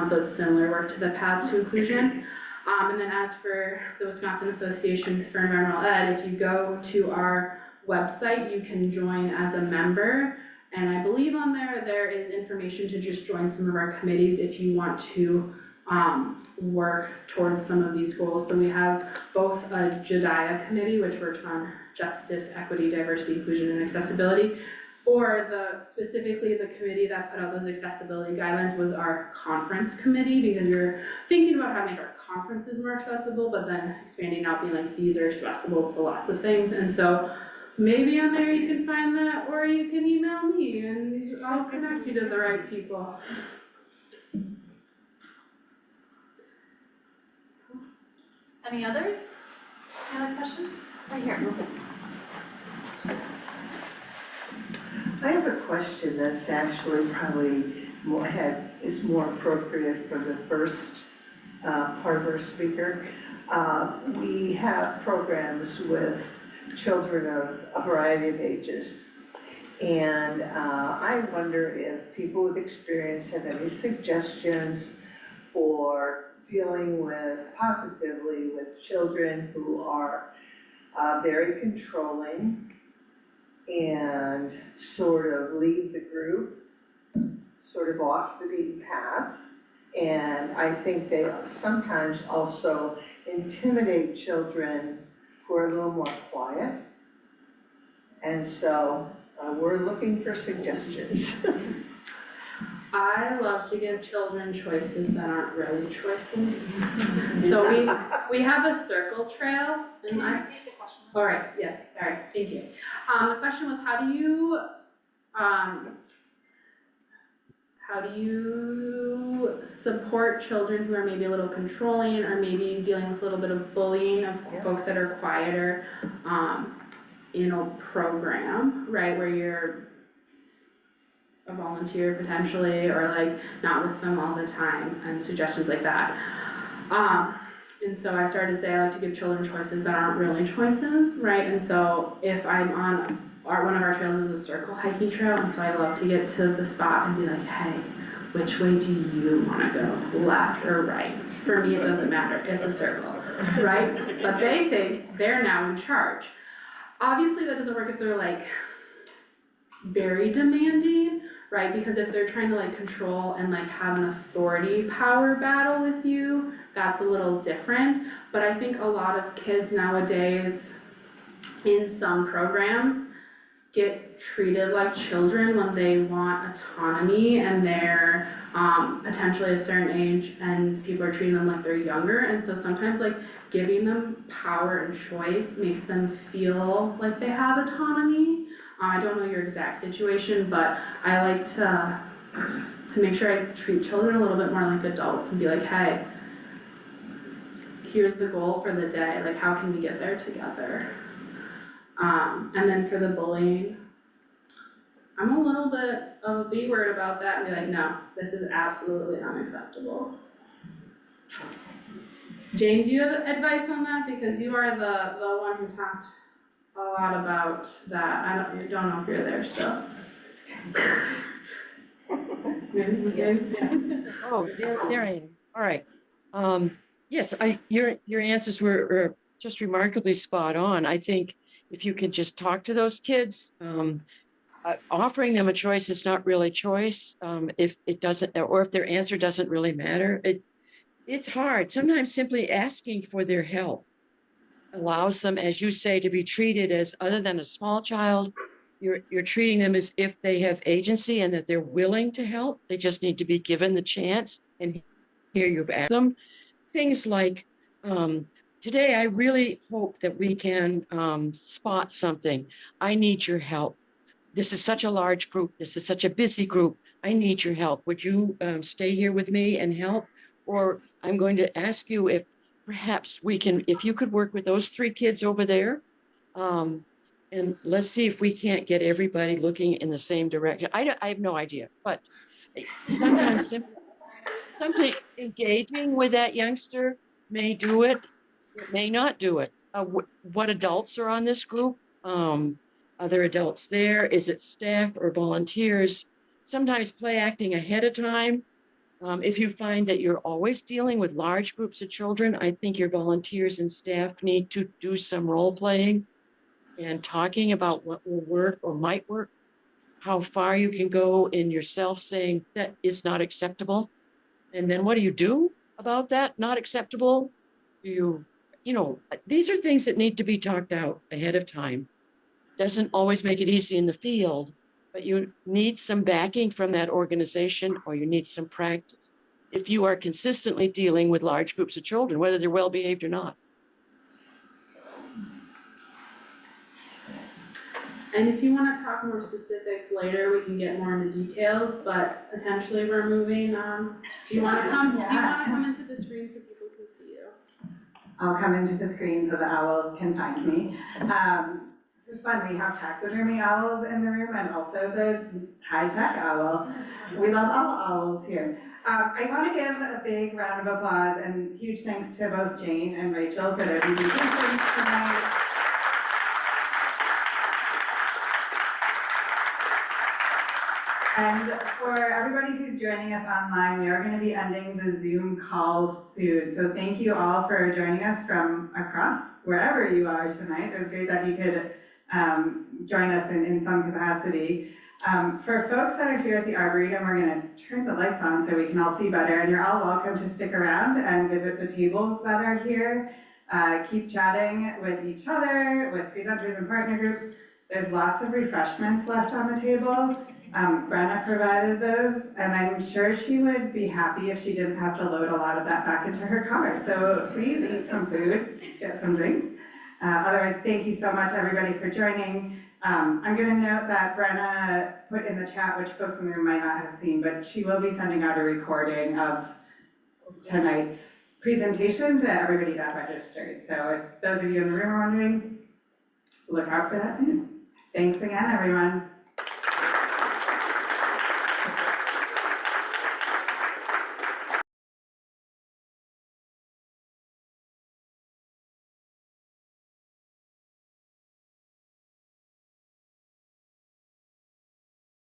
S5: so it's similar work to the Paths to Inclusion. And then as for the Wisconsin Association for Environmental Ed, if you go to our website, you can join as a member. And I believe on there is information to just join some of our committees if you want to work towards some of these goals. So we have both a JEDIA committee, which works on justice, equity, diversity, inclusion, and accessibility. Or specifically the committee that put out those accessibility guidelines was our conference committee, because we were thinking about how to make our conferences more accessible, but then expanding out, being like, these are accessible to lots of things. And so maybe on there you can find that, or you can email me and I'll connect you to the right people.
S2: Any others? Any other questions? Right here.
S9: I have a question that's actually probably is more appropriate for the first part of our speaker. We have programs with children of a variety of ages. And I wonder if people with experience have any suggestions for dealing positively with children who are very controlling and sort of lead the group sort of off the beaten path. And I think they sometimes also intimidate children who are a little more quiet. And so we're looking for suggestions.
S5: I love to give children choices that aren't really choices. So we have a circle trail, and
S2: repeat the question?
S5: all right, yes, sorry, thank you. The question was, how do you support children who are maybe a little controlling, or maybe dealing with a little bit of bullying of folks that are quieter, in a program, right, where you're a volunteer potentially, or like not with them all the time, and suggestions like that. And so I started to say I like to give children choices that aren't really choices, right? And so if I'm on one of our trails is a circle hiking trail, and so I love to get to the spot and be like, hey, which way do you wanna go, left or right? For me, it doesn't matter, it's a circle, right? But they think they're now in charge. Obviously, that doesn't work if they're like very demanding, right? Because if they're trying to like control and like have an authority power battle with you, that's a little different. But I think a lot of kids nowadays in some programs get treated like children when they want autonomy, and they're potentially a certain age, and people are treating them like they're younger. And so sometimes like giving them power and choice makes them feel like they have autonomy. I don't know your exact situation, but I like to make sure I treat children a little bit more like adults and be like, hey, here's the goal for the day, like how can we get there together? And then for the bullying, I'm a little bit of a B word about that and be like, no, this is absolutely unacceptable. Jane, do you have advice on that? Because you are the one who talked a lot about that. I don't know if you're there still. Maybe, yeah.
S1: Oh, there I am. All right. Yes, your answers were just remarkably spot on. I think if you can just talk to those kids, offering them a choice is not really choice. If it doesn't, or if their answer doesn't really matter, it's hard. Sometimes simply asking for their help allows them, as you say, to be treated as, other than a small child, you're treating them as if they have agency and that they're willing to help. They just need to be given the chance and hear you back them. Things like, today I really hope that we can spot something. I need your help. This is such a large group. This is such a busy group. I need your help. Would you stay here with me and help? Or I'm going to ask you if perhaps if you could work with those 3 kids over there, and let's see if we can't get everybody looking in the same direction. I have no idea, but sometimes simply engaging with that youngster may do it, it may not do it. What adults are on this group? Other adults there? Is it staff or volunteers? Sometimes play acting ahead of time. If you find that you're always dealing with large groups of children, I think your volunteers and staff need to do some role playing and talking about what will work or might work, how far you can go in yourself saying that is not acceptable. And then what do you do about that not acceptable? Do you you know, these are things that need to be talked out ahead of time. Doesn't always make it easy in the field, but you need some backing from that organization, or you need some practice if you are consistently dealing with large groups of children, whether they're well behaved or not.
S5: And if you wanna talk more specifics later, we can get more into details, but potentially we're moving, do you wanna come into the screen so people can see you?
S6: I'll come into the screen so the owl can find me. This is fun, we have taxidermy owls in the room and also the high-tech owl. We love all owls here. I want to give a big round of applause and huge thanks to both Jane and Rachel for their presentations tonight. And for everybody who's joining us online, we are going to be ending the Zoom call soon. So thank you all for joining us from across wherever you are tonight. It was great that you could join us in some capacity. For folks that are here at the Arboretum, we're going to turn the lights on so we can all see better. And you're all welcome to stick around and visit the tables that are here. Keep chatting with each other, with presenters and partner groups. There's lots of refreshments left on the table. Brenna provided those, and I'm sure she would be happy if she didn't have to load a lot of that back into her car. So please eat some food, get some drinks. Otherwise, thank you so much, everybody, for joining. I'm going to note that Brenna put in the chat, which folks in the room might not have seen, but she will be sending out a recording of tonight's presentation to everybody that registered. So if those of you in the room are wondering, look out for that soon. Thanks again, everyone.